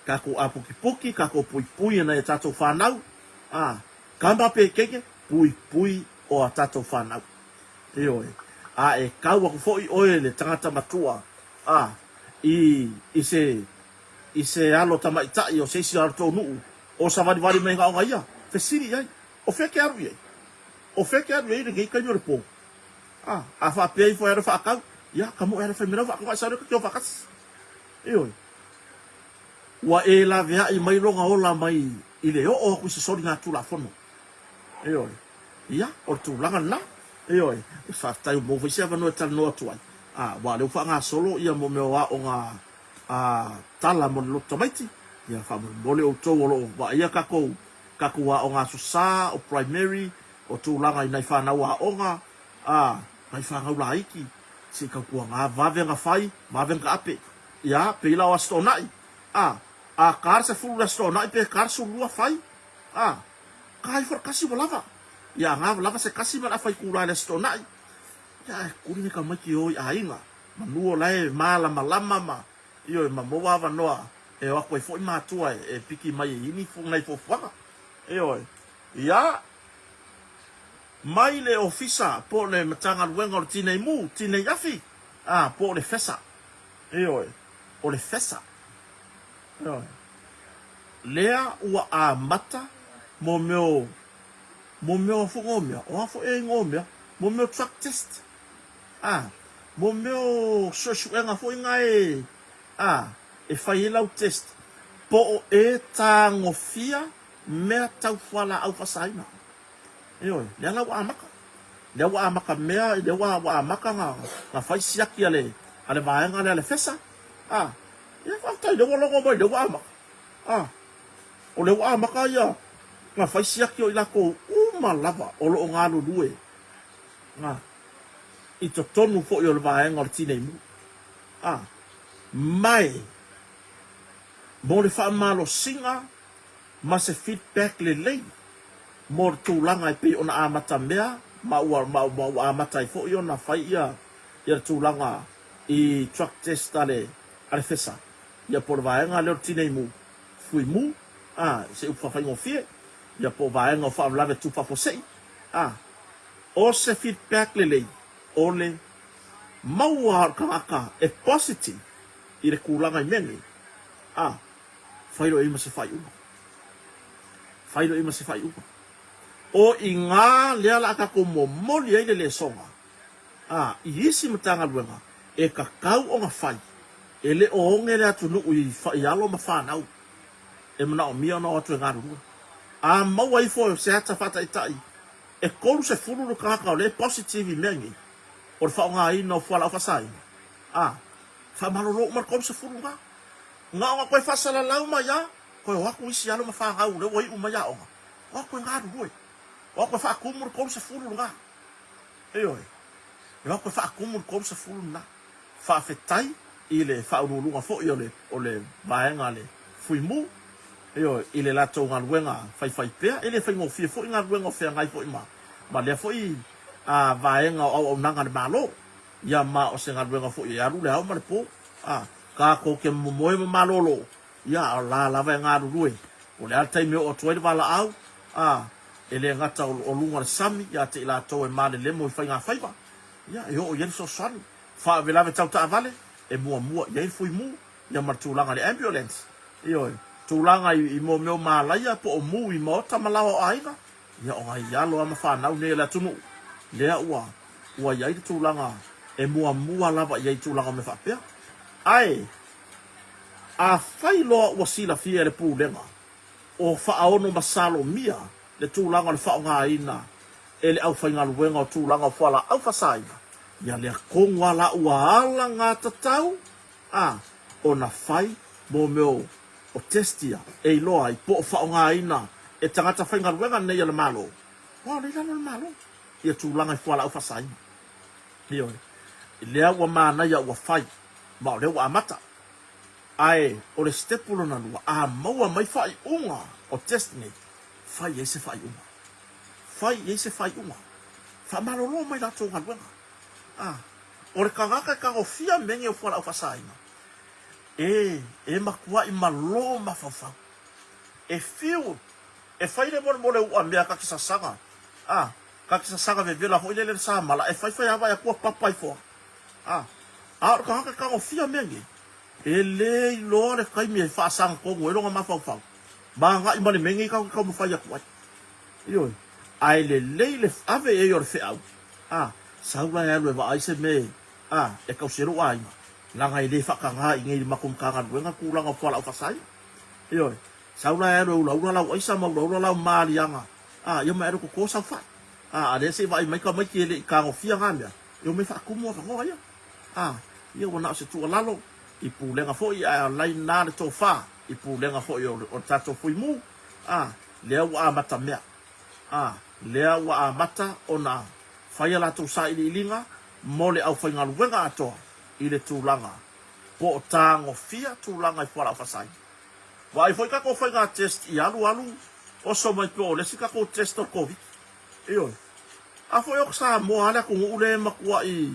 ka ko apu ki poki ka ko pui pui na tato fa nau Kamba pe keke pui pui o a tatou whanau. E oe. A e kau aku fo i oe le tangata matua. I se alo tamaitai o se isi alo tō nuu. O sa wadi me ngā ia. Fesiri ai. O feke aru iei. O feke aru iei ngei kainyo le pō. A wha pēi fo ere whaakau. Ia, kamo ere whaimera whaakau. Ai saure ka kio whakas. E oe. Wa e la vea i mai ronga ola mai i le o ku se sori ngā tūla whono. E oe. Ia, o tūlanga na. E oe. E whaatai mo whaisi awa noe tala noa tuai. Wa leo wha ngā solo ia mo meo a o ngā tala mo lo tamaiti. Ia wha mo le o tau o lo. Wa ia kako wa o ngā susa o primary o tūlanga i nei whanau a o ngā. Ngai whangau la iki. Si ka kua ngā wawenga whai, wawenga ape. Ia, pe ila o asto nai. A kar se fulu la sto nai pe kar su lua whai. Kai for kasi walawa. Ia ngā walawa se kasi man a whai kura la sto nai. Ia, kuri ni ka maki oi a inga. Manuo lai malama lama ma. Io ma moawa noa. E wako e fo i mātua e piki mai e ini fu ngai fo whaka. E oi. Ia, mai le ofisa po le matanga luenga o tinei mu, tinei yafi. Po le fesa. E oi. O le fesa. E oi. Lea ua a mata mo meo fu ngomia. O hafo e ngomia. Mo meo truck test. Mo meo sosuenga fo inga e. E whai lau test. Po o e tā ngofia mea tau whala au whasaina. E oi, lea lau amaka. Lea wa amaka mea, lea wa amaka ngā whai siaki ale vaenga ale fesa. Ia whautai, lea wa longo mai, lea wa amaka. O lea wa amaka ia, ngā whai siaki o ilako uma lava o lo o ngā lulue. I to tonu fo i o le vaenga o le tinei mu. Mai, mo le whaamalo singa, ma se feedback le lei. Mo le tūlanga i pe ona amata mea, ma ua amata i fo i ona whai ia le tūlanga i truck test ale fesa. Ia po le vaenga leo tinei mu, fui mu, se upa whai ngofie, ia po vaenga o whaamlawe tupa fo sei. O se feedback le lei, o le maua kangaka e positive, i le kūlanga i mene, whairo ima se whai uma. Whairo ima se whai uma. O i ngā lea la kako mo moli eile le songa. I isi matanga luenga, e ka kau o ngā whai, e le o onge le atu nuu i alo ma whanau, e mana o mia na o atu e ngā rurua. Maua i fo se hata whata i tai, e koru se fururu kaka o le positive i mengi, o le whao ngā ina o whala o whasai. Whamaroro umar koru se fururu ngā. Ngā o koe whasala lau ma ia, koe waku isi alo ma whangau, le wai uma ia o ngā. Waku e ngā rurua. Waku e whaakumuru koru se fururu ngā. E oi. E waku e whaakumuru koru se fururu ngā. Whaafetai i le whaururunga fo i o le vaenga le fui mu. E oi, i le lato ngā luenga whai pēr. E le whai ngofia fo i ngā luenga o whea ngai fo i ma. Ma lea fo i vaenga o nanga le malo. Ia ma o se ngā luenga fo i aru le hau ma le pō. Ka ko ke moe ma malolo. Ia la lava e ngā rurue. O le altai meo o tuai le wala au. E le ngata o lunga le sami. Ia te ila tau e male lemo i whai ngā whaiva. Ia e o yen so sani. Wha velave tau ta avale. E mua. Ia i fui mu. Ia mar tūlanga le ambulance. Ioi. Tūlanga i mo meo mālaia po o mu i maota malawa o aiga. Ia o ngai ialo ama whanau ne la tunu. Lea ua. Ua iai le tūlanga. E mua lava iai tūlanga me whapea. Ai. A whai loa ua sila fia le pūlenga. O whaaono masalo mia. Le tūlanga le whao ngā ina. E le au whainga luenga o tūlanga o whala au whasaina. Ia lea kongwa la ua ala ngā tatau. O na whai mo meo o testia. E loa i po o whao ngā ina. E tangata whainga luenga nei le malo. Wao le lana le malo. Ia tūlanga i whala au whasaina. Ioi. Lea ua mānaia ua whai. Mao lea ua amata. Ai, o le stepulo na lua. Maua mai whai unga o testnet. Whai e se whai unga. Whai e se whai unga. Wha marolo mai la tōnga luenga. O le kangaka ka o fia menge o whala au whasaina. E makua i malo mawhawhau. E whiu e fai le mo le ua mea ka kisasanga ka kisasanga ve vela ho ile sa mala e fai ava ya ko papai fo ka fia mengi ele lo le kai me fa sang ko ngwe lo ma fa fa ba nga i mali mengi ka mo fa ya kwa yo ai le ave e yor fe au saula ya lo va ai se me e ka sero ai la ngai le fa ka nga ngai makum ka nga nga kulang fa la fa sai yo saula ya lo la ai sa ma lo la mali anga yo me ero ko sa fa ade se vai mai ka mai ke le ka ngo fia nga yo me fa ku mo fa ngo ya yo wana se tu lalo i pulenga fo i a lai na le tofa i pulenga fo i o tato fo i mu lea wa amata mea lea wa amata ona faya la to sa i linga mole au fai ngaluenga atoa i le tūlanga po o tango fia tūlanga i whala fasai wa i fai kako fai ngā test i alu o so mai ko le si kako test o COVID ioi a fo yok sa mo ala ko ule makua i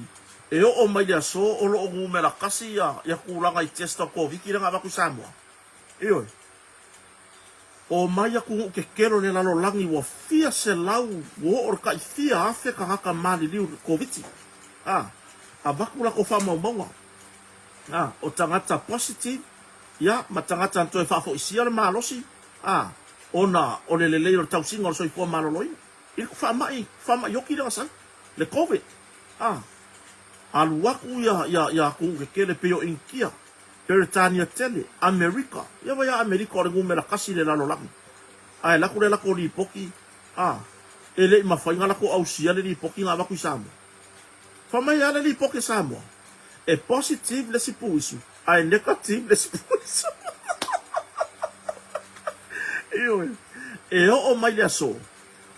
e o mai ya so o lo ngu me la kasi ya kulanga i test o COVID ki nga ba ku Samoa ioi o mai ya ku ke kero le lalo langi wa fia se lau wo or ka fia afe ka haka mali liu COVID a bakula ko fa mo o tangata positive ya matangata to fa fo isia le malosi ona o le o tau singa o so i fo maloloi il fa mai yoki le sa le COVID aluaku ya ku ke kele peo inkia Peritania tele America ya va ya America o ngu me la kasi le lalo lang ai la ku le la ko li poki ele ma fa ngala ko au sia le li poki nga ba ku Samoa fa mai ya le li poki Samoa e positive le si puisu ai negative le si puisu e o mai le so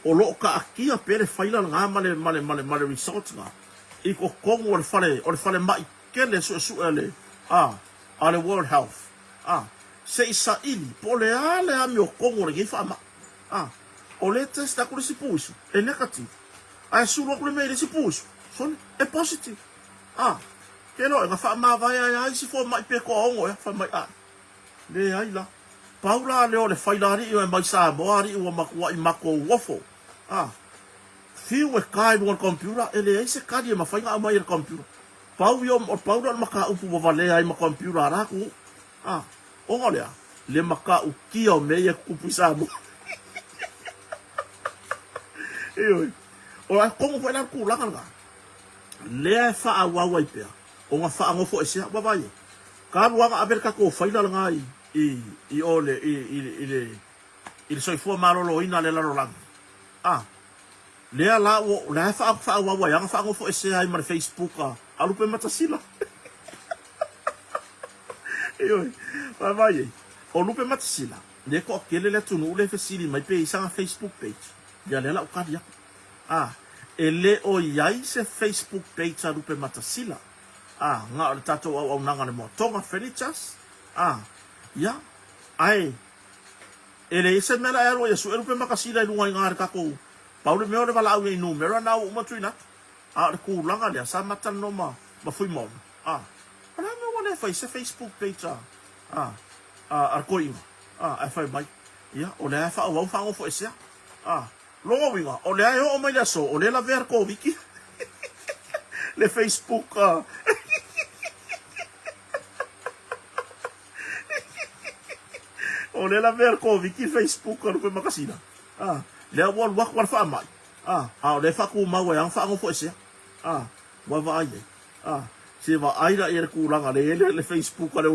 o lo ka akia pere faila nga male results nga i ko kongo o le fale mai kele su ele ale World Health se isa ili po le ale ami o kongo le gifa ma o le test a kule si puisu e negative ai su lo kule me le si puisu son e positive kelo nga fa ma vai ai si fo mai pe ko ongo ya fa mai le ai la paula le o le failari i mai sa boari o makua i mako wofo fiu e kai mo computer ele ai se kadi ma fainga mai el computer pau yo o paula maka upu bo vale ai ma computer ara ku o ngolea le maka u kia me ye ku pisa mo o a como foi la ku la kanga le fa a wa wai pe o nga fa ngo fo e se ba ba ye ka wa Amerika ko faila ngai i ole i so fo malo lo ina le la lo lang le la o la fa wa yang fa ngo fo e se ai mar Facebook alu pe mata sila ba ba ye o lu pe mata sila le ko kele le tunu le fe sili mai pe sa Facebook page ya le la o ka dia ele o yai se Facebook page alu pe mata sila nga tato au nanga le mo tonga furnitures ya ai ele se mela ero ya su ero pe makasila i lunga ngar ka ko paulo me ore vala au i numero na o matuina ku langa le sa matan no ma fui mo ana me wala fa se Facebook page ar ko inga fa mai ya o le fa o fa o fo ese lo winga o le o mai la so o le la ver ko wiki le Facebook o le la ver ko wiki Facebook ko ko makasina le wal wak war fa mai o le fa ku ma wa yang fa ngo fo ese wa va ai se va ai la er ku langa le Facebook le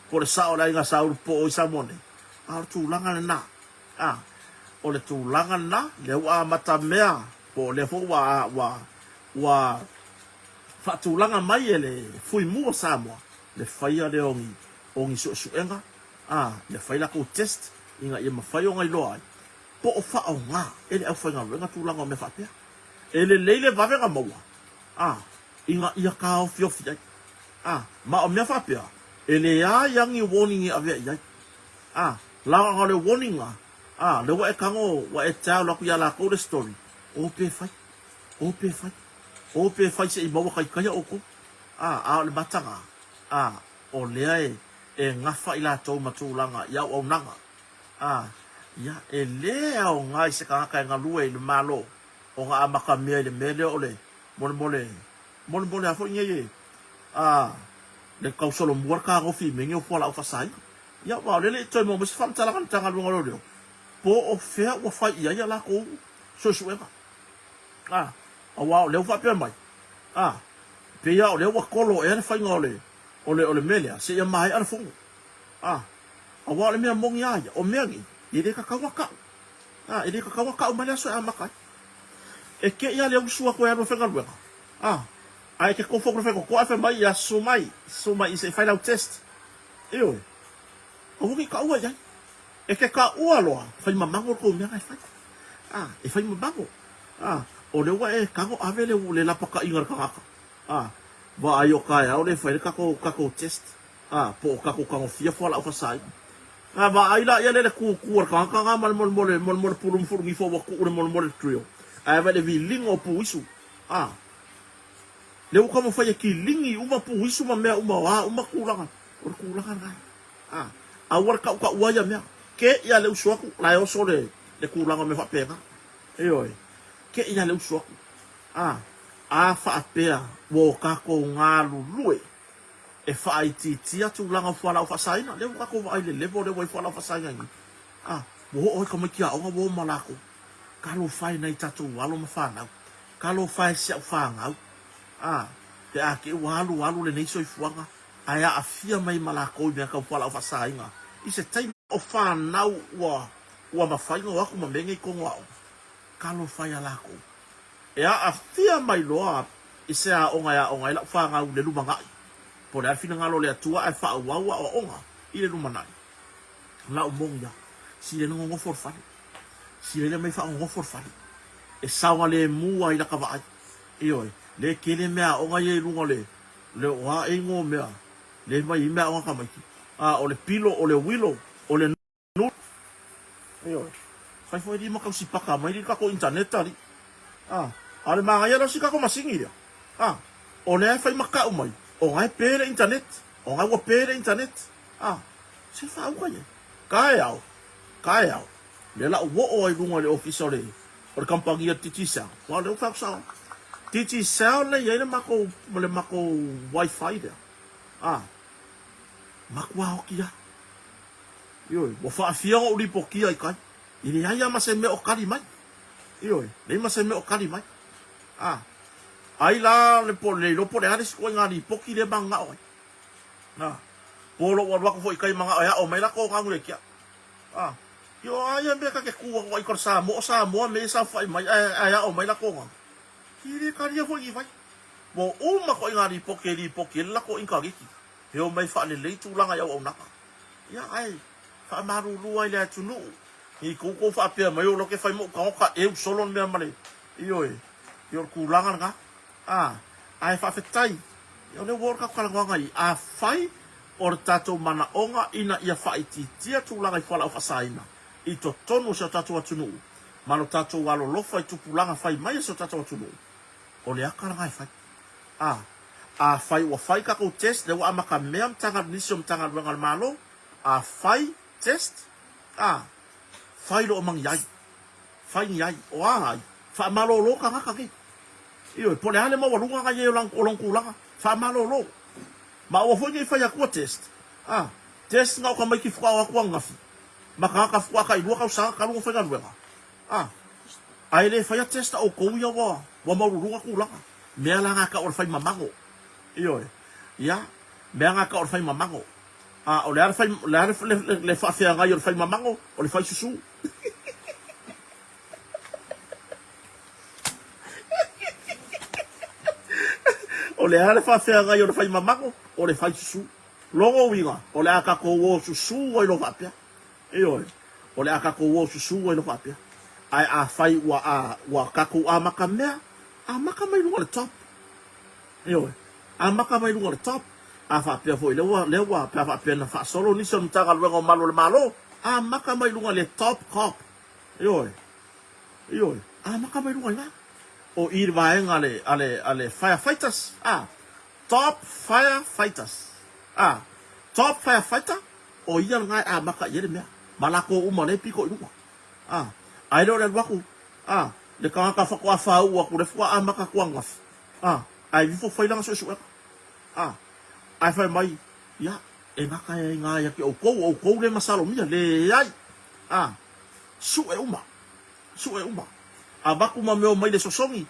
po le sa o la nga sa po o sa mone tu langa na o le tu langa na le wa mata mea po le fo wa fa tu langa mai ele fui mu sa mo le faia le ongi so enga le faila ko test inga ye mafaio ngai lo ai po o fa o nga ele au fa nga tu langa me fa pe ele leile va venga mo inga ia ka o fio fia ma o me fa pe ele ya yang i warning ave ya la ngale warning le wa kango wa e tau la ku ya la ko story o pe fai se i mo kai kai o ko le matanga o le ai e ngafa ila to matulanga ya o nanga ia e le o ngai se ka ka ngalue le malo o nga amaka me le mele ole mole a fo nye le kausolo muar ka go fi menyo fola o fasai ia wa le toi mo se fam tala kan tanga lu ngolo po o fea o fa ia la ko so suema a wa le fa pe mai pe ia o le wa kolo e fa ngole ole mele se ia mai ar fu a wa le me mong ia o mengi ile ka kawaka ile ka kawaka o mala so amaka e ke ia le usua ko ya no fenga luega ai ke ko fo ko fa mai ya sumai se final test eu o ki ka ua ya e ke ka ua loa fa mamango ko me ai fa e fa mamango o le wa e ka go avele le la paka ingar ka va ayo ka ya o le fa ka ko test po ka ko ka fia fo la fa sai va ai la ya le ku ka mal purum furmi fo wa ku mol trio ai va le vi lingo pu isu le o kamo fai ki lingi uma pu isu ma mea uma kulanga a war ka ua ya mea ke ia le usuaku la yo so le kulanga me fa pega ke ia le usuaku a fa apea wo ka ko ngalu lue e fa iti tia tu langa fa la fa saina le ka ko ai le level le fa la fa saina bo o ka me kia o bo malako ka lo fai nei tatu walo ma fa na ka lo fai se fa ngau te ake walu le nei so ifuanga aya afia mai malako me ka fa la fa saina i se time o fa nau wa mafaiga o aku mamege i kogo a'o kalo fai alako e a afia mai loa i se aʻoga e aʻoga i la'u fagau le lumaga'i po le afinagalo le atua ae fa'auau a'oaʻoga i le lumana'i la'u mogia si le nogogofo o le fale si le mai fa'agogofo o le fale e saoga lemu ai lakava'ai ioe le kele mea aʻoga ia i luga le oa eigo mea le mai i mea aʻoga kamaiki o le pilo o le wilo o le nu ioe fai foi di makau sipaka mai di kako internet ali ale manga ia si kako masingi dia o le fai makau mai o ngai pere internet o ngai wa pere internet se fa u kai kai au le la wo o i lunga le official le o kampangia titisa wa le fa sa titisa le ia le mako wifi dia makwa hokia yo wo fa fia o li pokia i kai ini ya ma se me o kali mai yo le ma se me o kali mai ai la le po le lo po le haris ko ngani poki le banga o polo wa ko foi kai manga ya o mai la ko ngangu le kia yo ai me ka ke ku wa i ko sa mo me sa fai mai ya o mai la ko ngang kiri ka dia foi vai mo o ma ko ngani poki la ko inka giki yo mai fa le tu langa ya o naka ya ai fa maru lu ai le tunu i ko fa pe mai o lo ke fai mo ka e solo me male yo ku langa nga ai fa fetai yo le worka ka langa ngai fai or tato mana onga ina ia fa tia tu langa i fa la fa saina i to tonu sa tato tunu mano tato walo lo fai tu pulanga fai mai so tato tunu o le aka ngai fai fai wa fai ka ko test le wa amaka meam tanga nisom tanga luanga malo fai test fai lo mang yai fai yai o ai fa malo lo ka ka ki io po le ale mo wa lunga ye lang olong kulanga fa malo lo ma o foi fai a ko test test nga ka mai ki fwa wa ngafi maka ka fwa ka i ka sa ka lu fa ga luanga ai le fai test o ko ya wa mo lu ka kulanga me ala nga ka o fai mamango ya me nga ka o fai mamango o le fai le fa fia nga yo fai mamango o le fai susu o le fa fia nga yo fai mamango o le fai susu logo winga o le aka ko wo susu o lo fa pia o le aka ko wo susu o lo fa pia ai fai wa ka ko amaka mea amaka mai lo le top amaka mai lo le top fa pe foi le wa pa pe na fa solo ni son tanga luego malo amaka mai lunga le top cop amaka mai lunga o ir vaenga ale firefighters top firefighters top firefighter o ia ngai amaka yele me malako uma le piko lunga ai lo le waku le ka fa kwa fa u ku le fa amaka kwa ngaf ai vi fo foi lang so so ai fa mai ya e maka e nga ya ki o ko le masalo mia le ai su e uma abaku ma meo mai le sosongi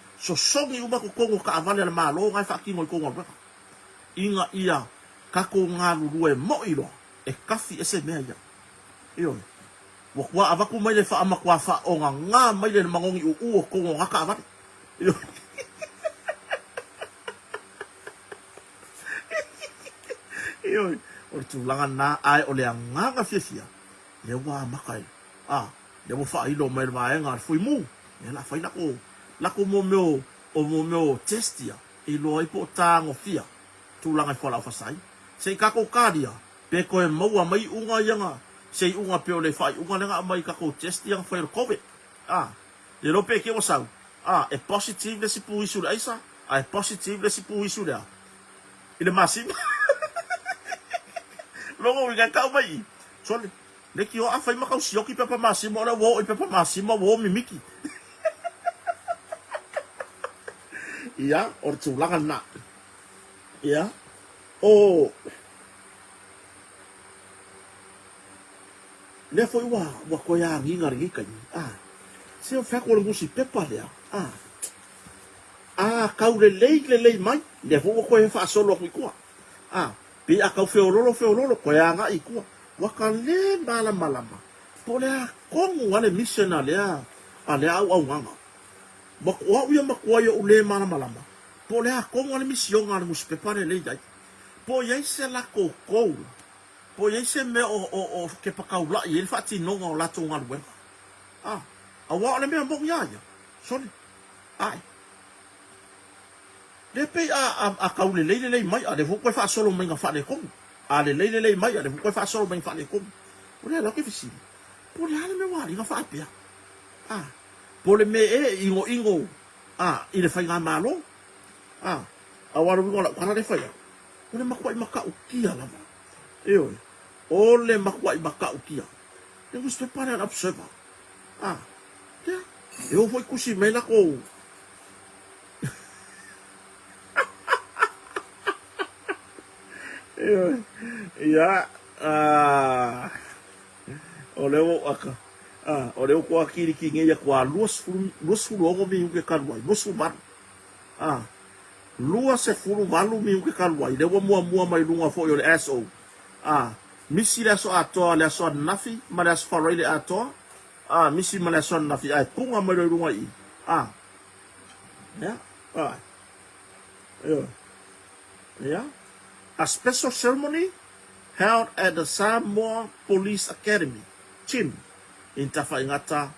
uma ko kongo ka avale le malo ngai fa ki ngoi kongo ba inga ia ka ko nga lulu e mo ilo e kafi ese mea ya iyo wa abaku mai le fa ama kwa fa o nga mai le mangongi u kongo nga ka avale iyo iyo o tulanga na ai o le nga fia le wa makai le mo fa ilo mai mai nga fui mu e la fai la ko mo meo testia e lo ai po tango fia tu langa fola fa sai sei ka ko kadia pe ko e maua mai unga yanga sei unga pe o le fai unga lenga mai ka ko testia fa covid le lo pe ke o sau e positive le si pu isu le isa e positive le si pu isu le ile masim longo ga ka mai so le ki o afai makau sioki pepa masimo la wo pepa masimo wo mimiki ia or tulanga na ia le foi wa ko ya nginga ri ka se o fa ko le musi pepa le ka le le mai le fo ko e fa solo ko pe a ka fe lolo ko ya nga i ko wakale malama pole kongu wale missionale ale au nganga bakwa uya makwa yo ule malama pole kongu wale mission ngale muspepare le dai po yese la ko po yese me o ke pakaula yel fati no nga la tunga we awa le me mbok ya sorry ai le pe a kaule le mai ale fu ko fa solo mai nga fa le kongu ale le mai ale ko fa solo ben fa le kom o le la ke fisi po le ale me wali nga fa pia po le me ingo ile fa nga malo awara wi ngola kana le fa ya o le makwa maka ukia la o le makwa maka ukia le gusto para la observa eu vou kusi me la ko ya oleo aka oleo ko akiri ki ngeya kwa luas fulu ongo mi uke kalwai lusu mar luas se fulu malu mi uke kalwai le wo mua mai lunga fo yo le so misi la so ato la so nafi ma la so farai le ato misi ma la so nafi ai kunga mai lunga i yeah a special ceremony held at the Samoa Police Academy, CHIM, in Tafaingata,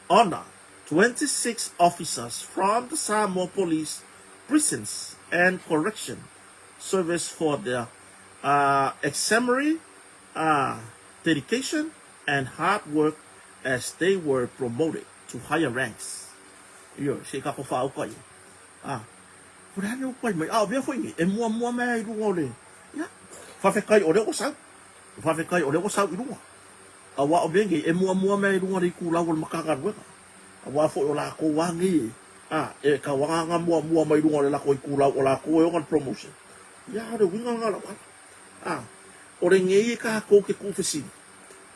honor 26 officers from the Samoa Police Prisons and Correction Service for their exemplary dedication and hard work as they were promoted to higher ranks. Yo, shika ko fa ko Pura no pai mai bia foi e mua mai ruole ya fa fe kai o le o sa i runga awa o bengi e mua mai runga ri ku lawol makaka we awa fo o la ko wangi e ka wanga mua mai runga le la ko i ku law o la ko e on promotion ya de winga ngala o le ngi ka ko ke ku fesi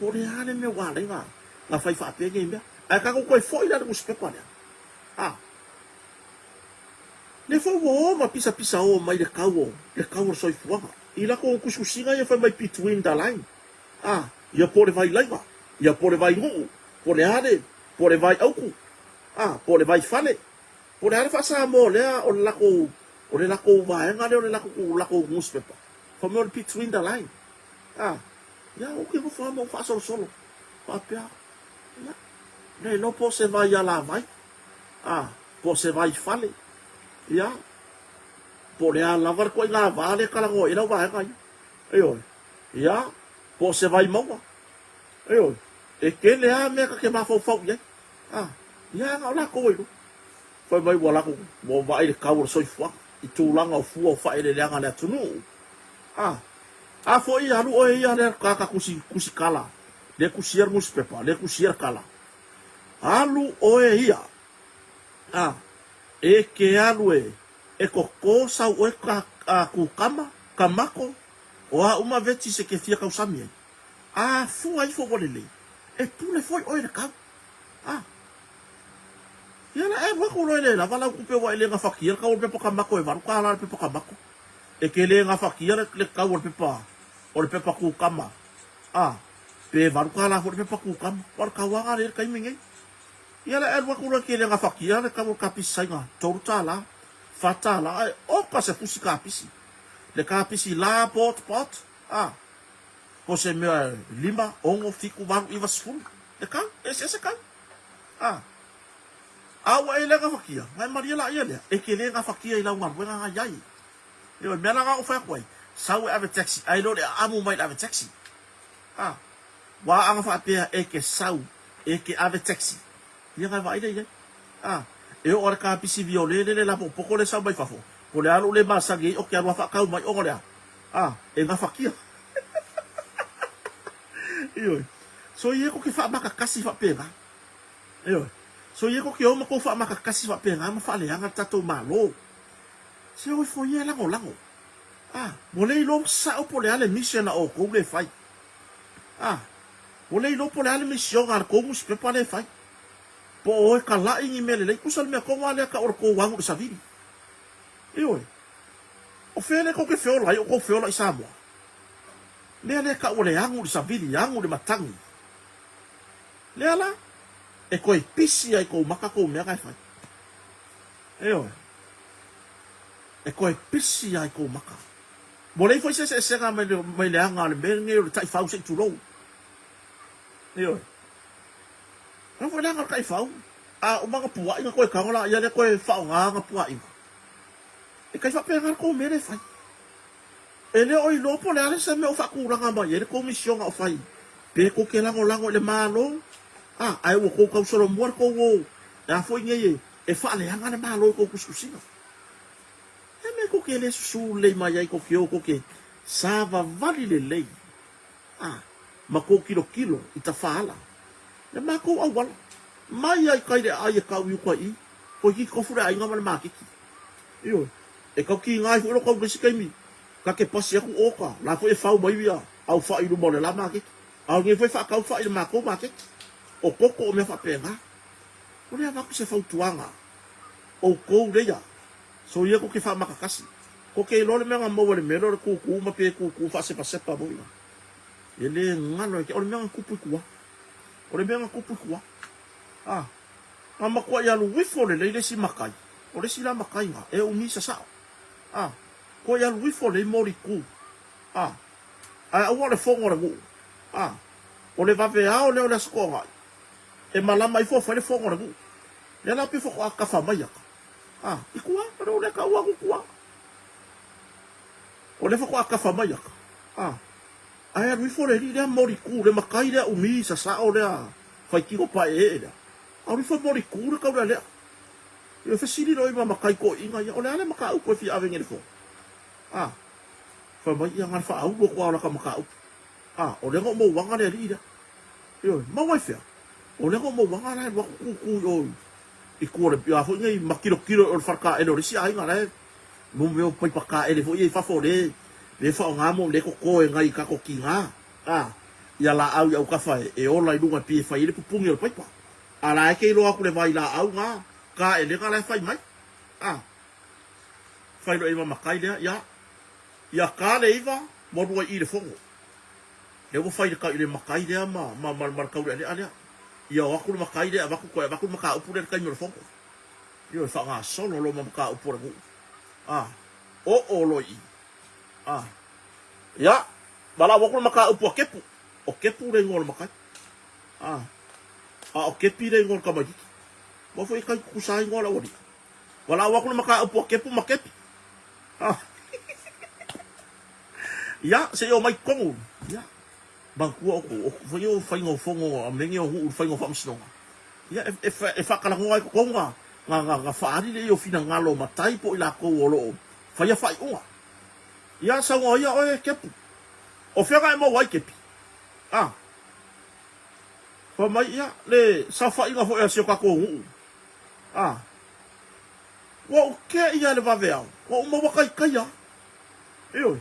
o le hane me wa le nga la fai fa pe ngi me a ka ko fo ila de muspe pa le fo wo ma pisa o mai le kawo so i fuanga ila ko kususinga ia fa mai between the line ia pole vai laiva ia pole vai ngu pole ade pole vai auku pole vai fale pole ade fa sa mo le o le lako vai nga le lako newspaper fa mo between the line ia o ke mo fa solo pa pia le no po se vai ala vai po se vai fale ia po le lavar ko nga vale kala ko ina va kai ia po se vai mau e ke le a me ka ke ma fo ye ia nga la ko foi mai wala ko mo vai le kaur so fo i tu langa fu o fa ele langa na tunu fo ia lu o ia le ka kusi kala le kusier mus pepa le kusier kala alu oe ia. E ke alu e koko sau oe kukama, kamako, o a uma veti se ke fia kausami ai. Fua i fo wale le. E pule foi oe le kau. Ia na e wako loe le la, wala kupe wa ele nga fakia, ka o pepa kamako e waru, ka ala pepa kamako. E ke le nga fakia le kau o le pepa kukama. Pe waru ka ala o le pepa kukama, waru kawanga le kai mingai. Ia na e wako loe ke le nga fakia, le kau o kapisai nga, toru tala, fatala, o ka se fusi kapisi. Le kapisi la pot, ko se mea lima, ongo, fiku, waru, iwa sifuru. Le kau, se kau. Awa e lenga fakia, ngai maria la ia lea, e ke lenga fakia i lau ngā ruenga ngā iai. Ewa, mea langa o whai koe, sau e ave taxi, ai lo le amu mai ave taxi. Wa anga whaapea e ke sau, e ke ave taxi. Ia ngai vai lei. E o ora ka pisi viole le lapo, poko le sau mai fafo. Ko le alu le masagi, o ke arua whakau mai ongo lea. E ngā fakia. Ioi. So ie ko ke whaamaka kasi whapea. Ioi. So ye ko ke o mako fa makakasi fa penga ma fa le anga tato malo. Se o fo ye lango. Mo le lo sa o po le ale mission o ko le fai. Mo le lo po le ale mission ar ko mus pe pa le fai. Po o ka la ingi mele le kusal me ko wale ka or ko wangu sa vidi. Oi. O fele ko ke feo lai o ko feo lai sa mo. Le ka o le angu sa vidi, angu de matangi. Le ala e koe pisi ai kou maka kou mea kai whai. E koe pisi ai kou maka. Mo lei fwoi se senga mai le anga le menge o le tai whau se turou. Nā fwoi le anga kai whau. O manga pua inga koe kaunga ia le koe whau nganga pua inga. E kai whapea ngā kou mea le whai. E le oi lopo le ale se me o whakuranga mai. E le kou misionga o whai. Pe ko ke lango le malo. Ai wo ko solo muar ko wo. Ya foi ngai e fa le anga le malo ko kuskusina. E me ko ke le su le mai ai ko ke sava vali le lei. Ma ko kilo i ta fala. Le ma ko awal. Mai ai kai le ai ka u ko i. Ko ki ko fura ai ngama le ma ki. Io. E ko ki ngai fu lo ko bisi kai mi. Ka ke pasi aku oka. La foi fa mai via. Au fa i lu mo le la ma ki. Au ngai foi fa ka fa i ma ko ma ki. O koko o mea whapenga. O rea waku se whautuanga. O kou rea. So ia ko ke wha makakasi. Ko ke lore mea ngā maua le mero le kuku ma pe kuku wha sepa sepa moina. E le ngano e ke. O le mea ngā kupu kua. O le mea ngā kupu kua. Ngā makua i alu wifo le le si makai. O le si la makai nga. E umi sa sao. Ko i alu wifo le mori ku. Ai awa le fongo le ngu. O le vave ao leo le sko ngai. E malama i fo fa le fongo na gu. Le la pe fo ka fa mai aka. I kua, pero le ka ua ku kua. O le fo ka fa mai aka. Ai ari fo le le mori ku le makai le umi sa o le fa ki ko pa e le. Ari fo mori ku le ka le. E fa sili no i makai ko inga ya o le ale maka u ko fi ave ngel fo. Fa mai ya ngal fa au ko ala ka maka u. O le mo wanga le ri da. Yo, ma wai fa. O le mo wanga la wa ku o I ko le ya fo ngai makilo o farka e lo risi ai ngale no me o pai paka e le fo i fa fo le fa nga mo le ko e ngai ka ko ki nga ia la au ya ka fa e o la i lunga pi fa i le pupungi o pai pa ala ke lo aku le vai la au nga ka e le ka la fa mai fa lo e ma makai le ya ka le iva mo ro i le fongo le wo fa i ka i le makai le ma ka le ale ia aku le makai le aku ko aku maka upu le ka ni le fongo io fa nga solo lo maka upu le o lo i ya bala wo ko maka upu kepu o kepu le ngol makai o kepi le ngol ka mai mo foi ka ku sai ngol awori bala wo ko maka upu kepu makepi ya se yo mai kongu ya bangku o foi o fai ngo fongo a mengi o hu fai ngo famsnonga ya e fa kala ngo ai ko nga fa ari le yo fina ngalo matai po ila ko lo fa ya fai unga ya sa ngo ya o kepu o fega mo wai kepi Fa mai ia le sa fa inga fo e sio ka ko ngu. Ah. Wa ke ia le vavea. Wa uma wa kai kai ya. Eo.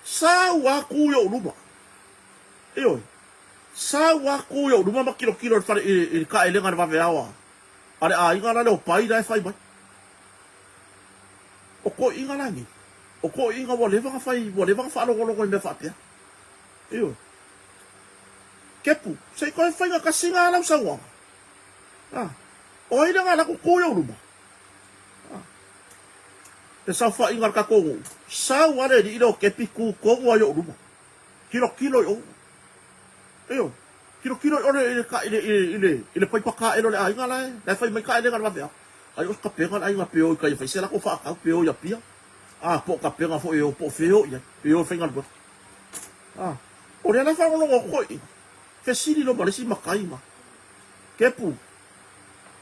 Sa wa ku yo luma. Eo. Sa wa ku yo luma ma kilo kilo fa e ka ele ngar vavea wa. Ale a inga la le o pai dai fai mai. O ko inga langi. O ko inga wa leva fai, wa leva fa lo lo ko me fa pia. Eo. Kepu, sei koe whainga ka singa alau sa wanga. O hina ngā lako kōyau ruma. Te sau wha ingar ka kōngu. Sau wale ni ino kepi kū kōngu a yau ruma. Kilo kilo i o. Eo, kilo kilo i ore ile ka ile pai paka eno le a inga lai. Lai whai mai ka ene ngar wawea. Ai os ka penga ai ngā peo i kai whai se lako wha akau peo i a pia. Po ka penga fo eo po feo i a. Peo whainga rua. O rea na whangongo koi. Ke siri lo malesi makai ma. Kepu.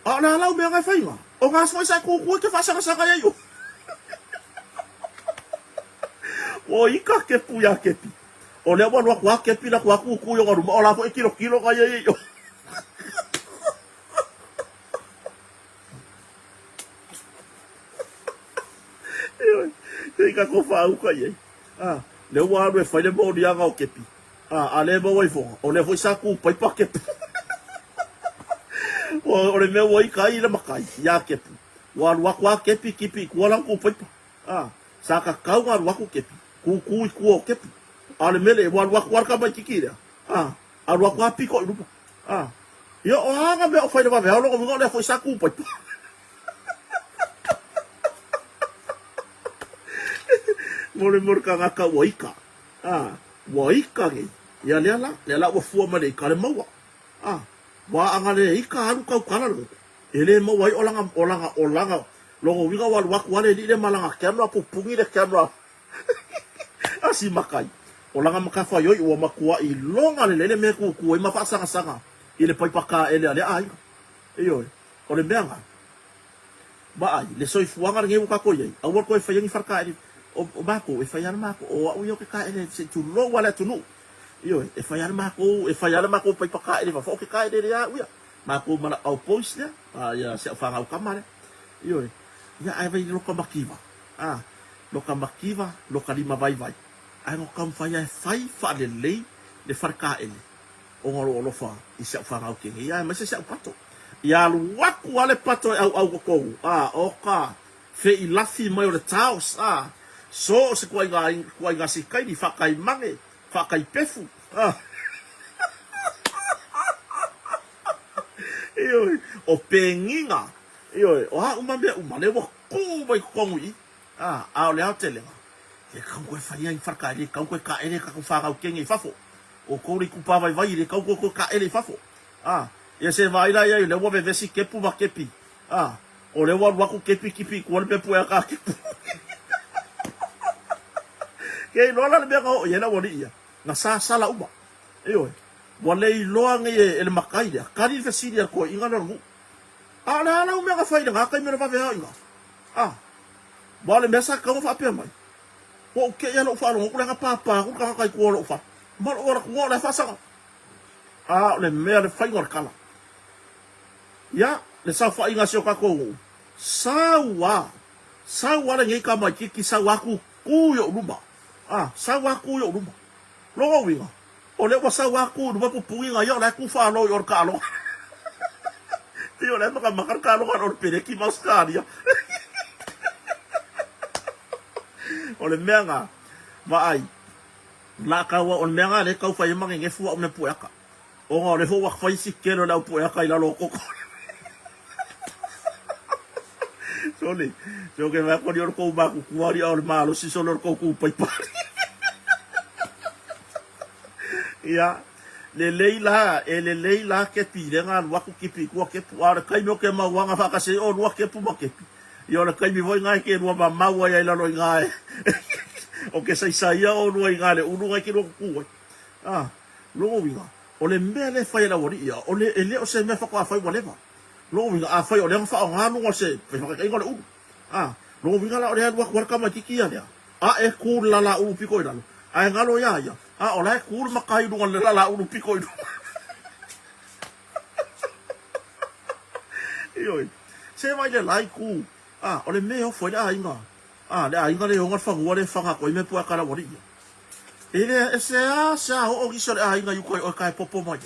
Na lau mea ngai whainga. O ngā swai sa kūkua ke whasanga ia yo. O ika kepu ya kepi. O lea wanua kua kepi na kua kūkua yo ngaruma. O la po e kilo kilo ka ia yo. Ika ko whau ka ia. Lea wanu e whaile mo ni anga o kepi. Ale mo wai fo. O le foi sa ku pai pa ke. O le me wai kai le makai ya ke. Wa wa kwa ke pi kipi ku la ku pai pa. Sa ka kau wa wa ku ke pi. Ku o ke pi. Ale me le wa kwa ka mai kiki le. A wa kwa pi ko lu. Yo o anga me o fai le va ve lo ko le foi sa ku pai pa. Mole ka ka wai ka. Waika ge. Ia lea la wa fua male ka le maua. Wa anga le ika alu kau kala lo. Ele maua i olanga. Longo winga wa waku wale li le malanga camera pupungi le camera. Asi makai. Olanga makafa yoi wa makua i longa le lele me ku i mafa sanga. Ile pai paka ele ale ai. Iyo. O le meanga. Ba ai le soi fuanga nge ka ko yei. Awor ko e fayangi farka ele. O mako e fayar mako o u yo ke ka ele se tu lo wala tu no. Yo e fayar mako pai paka ele fa ke ka ele ya uya. Mako mala au pois le. Ya se fa ngau kamare. Yo ya ai vai lo ka makiva. Lo ka makiva, lo ka lima vai. Ai ngo kam fa ya fai fa le farka ele. O ngoro lo fa i se fa ngau ke ya ma se pato. Ya lu waku wale pato au ko. O ka fe i lafi mai o le taos. So se kuai nga si kai ni whakai mange, whakai pefu. Ioi, o penginga. Ioi, o ha umane wa kū mai kongu i. Ao le hao te lenga. E kau koe whaia i whakai le, kau koe ka ele ka kau whakau kenge i whafo. O kouri kupa vai le, kau koe ka ele i whafo. Ia se vaila ia i le wawe vesi kepu ma kepi. O le waku kepi kipi, kua le pepu e ka kepu. Ke lola le mea o yena wali ia. Na sala uma. Eoi. Wale i loa nge ele makai lea. Kari fe siri ko inga na ngu. Ala umea ka whaida ngā kai mera wawea inga. Wale mesa ka ngā whapea mai. O ke ia lo whaaro. Kule ka pāpā. Kule ka kai kua lo wha. Maro ora kua le whasanga. Le mea le whainga kala. Ya. Le sa whainga sio ka kongu. Sawa le ngai ka mai kiki sawa ku kuyo luma. Sawa ku yo luma. Longo winga. O le wa sawa ku luma pupungi nga yo la ku fa lo yo ka lo. Tio le maka makar ka lo ka o pere ki maskaria. O le menga va ai. La ka wa o menga le ka fa yema nge fu o me puaka. O nga le fo wa fa isi kero la puaka ila lo ko. Sole, so que va con yo ko ba ku kuari o malo si solo ko ku pai pai. Ya, le leila ke pide nga wa ku kipi ku ke puara kai no ke ma wanga fa ka se o wa ke pu ma ke. Yo le kai mi voi nga ke no ma wa ya ila no nga. O ke sai ya o no nga le unu nga ke no ku. Lo winga. O le mele fa ya wori ya. O le o se me fa ko fa whatever. Lo winga a fa o le fa o nga no se. Fa ka ngo le u. Lo winga la o le wa kwa ka ma kiki ya. E ku la u piko ina. Ai ngalo ya. O lai kūr makai runga le la uru piko idu. Ioi. Se mai le lai ku. O le meo foi a inga. Le a inga le onga whangua le whanga ko i me pua kara wari. Ele se a ho o giso le a inga yuko o kai popo mai.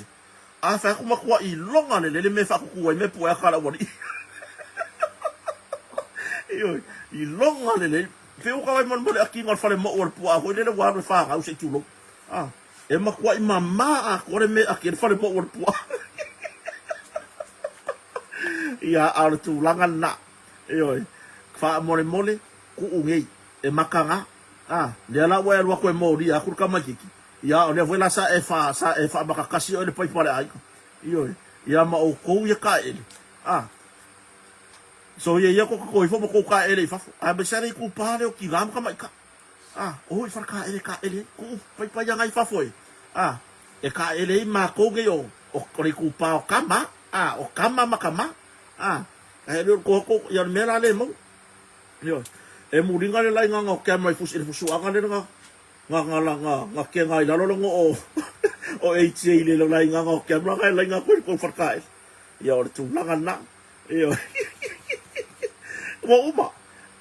A fa ku makua i longa le me fa ku i me pua kara wari. Ioi. I longa le pe o ka mai mo le aki ngal fale mo o pua ho le wa le fa au se tulo. E makua i mama a ko le me aki le fale mo o pua. Ia ar tu langa na. Ioi. Fa mole mole ku ungei e makanga le la wa wa ko mo ri a ku ka majiki ia o le voila sa e fa makakasi o le pai pale ai io ia ma o ko ia ka ele so ia ko ko fo ko ka ele fa a be sare ku pale o ki gam ka mai ka o fa ka ele ku pai ngai fa foi e ka ele ma ko ge o ko ri ku pa o kama o kama makama e le ko ia mera le mo io e muringa le lai nga ke mai fus fusu anga le nga ke ngai la lo o HA le lai nga ke mai lai nga ko farkai ia o tu langa na io wa uma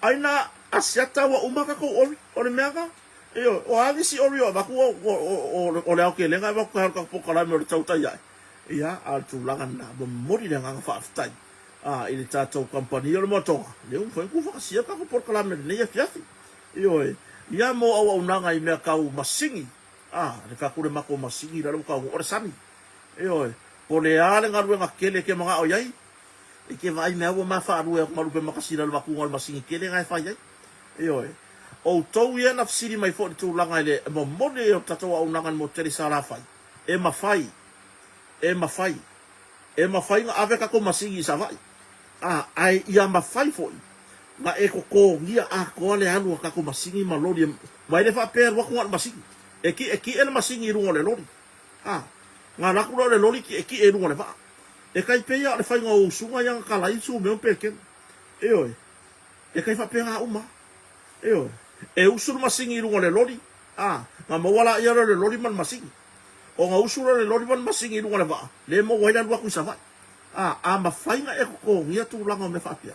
aina asiata wa uma ka ko o le mega io o agi si ori o ba ko o le ke le nga ba ko ka po kala me o tauta ia a tu langa na mo mori le nga fa aftai ele tatou company o moto le un foi ku fa sia ka ko por kala me ne ia fiafi io ia mo au nanga i me ka u masingi le ka ku le mako masingi la ka o sani io po le ale nga ruenga kele ke mga o yai e ke vai me au ma fa ru e ma rupe makasira le ku ngol masingi kele nga fa yai io o tou ia na fsiri mai fo tu langa ile mo mole o tatou au nanga mo teri sala fai e ma fai nga ave ka ko masingi sa vai ai ia mafai foi ma e ko ngia ko le alu ka ko masingi ma lori mai le fa per wa ko masingi e ki el masingi ru le lori nga la ku le lori ki e ru le fa e kai pe ya le fa ngo sunga yang kala isu me pe ken e kai fa pe nga uma e usul masingi ru le lori ma mo wala ia le lori man masingi o nga usul le lori man masingi ru le va le mo wa ila ku sa va ma fai nga e ko ngia tu langa me fa pia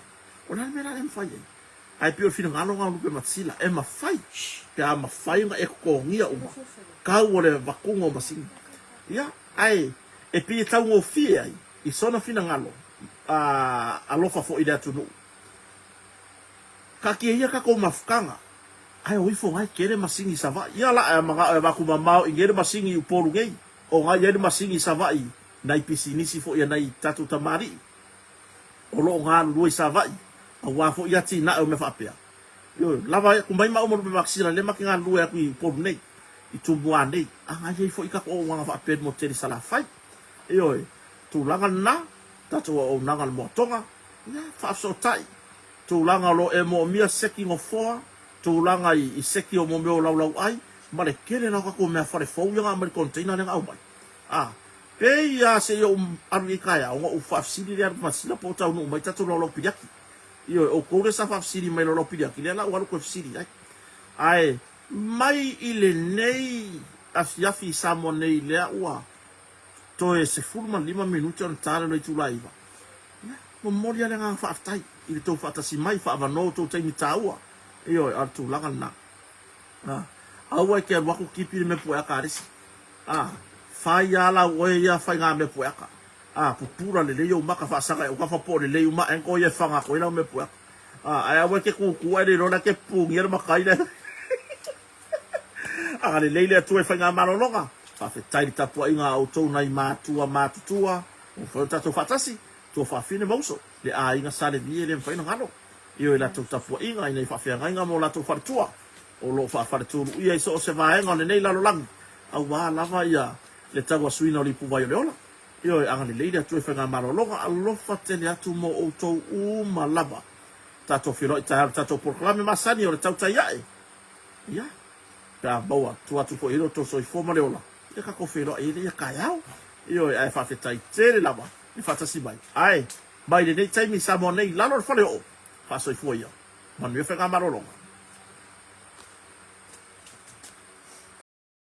ona me la em fai ai pio fina ngalo ngalo pe matsila e ma fai pe ma fai nga e ko ngia uma ka o le vakungo masingi ia ai e pi tau ngo fie ai i sona fina ngalo alofa fo ida tu no ka ki ia ka ko mafkanga ai o ifo ngai kere masingi sa va ia la mga ba ku mamao ingere masingi u poru ngei o ngai ia masingi sa va i nai pisi nisi fo ia nai tatu tamari o lo nga lu sa vai a wa fo ia ti na o me fa pia yo lava ku mai ma o mo be maxina le makinga lu ya ku po nei i tu bua nei nga ye fo ika ko nga fa pia mo teri sala fai yo tu langa na tatu o nanga mo tonga ya fa so tai tu langa lo e mo mia seki ngo fo tu langa i seki o mo me o lau ai ma le kere na ko me fa le fo nga ma container nga au mai pe ia se yo arika ya o fa sili le ma sila po tau no mai tatu lo piaki io o ko le sa fa sili mai lo piaki le la o ko sili ai mai ile nei afiafi sa mo nei le wa to e se furma 5 minuti on tale le tu live mo moria le nga fa tai ile to fa tasi mai fa no to tai taua io artu langa na awa ke wa ko kipi me po ya karisi fai ala oe ia fai ngā me pueka. Pupura le leo maka fa sanga o ka fa po le leo ma en ko ye fanga ko ina me pueka. Ai awe ke ku ai rona ke pungi era makai le. Le leile tu e fai ngā malolonga. Fa fe tai tapu inga o tou nai matua. O fa tatu fatasi. Tu fa fine mauso. Le a inga sale vie le fai ngalo. Io la tu tapu inga ina fa fe ngā mo la tu fartua. O lo fa fartu ia so se va nga nei la lo lang. Wa lava ia le tawa suina li puwa yo leola io anga le leida tu fa ngama longa alofa tele atu mo o to u malaba tato filo tato proclame masani o tau tai ai ya ta boa tu atu fo iro to so forma leola e ka ko filo e le ka yao io ai fa tai tele lava e fa tasi mai ai mai le nei tai mi sa mo nei la lo fa le o fa so fo ia man me fa ngama longa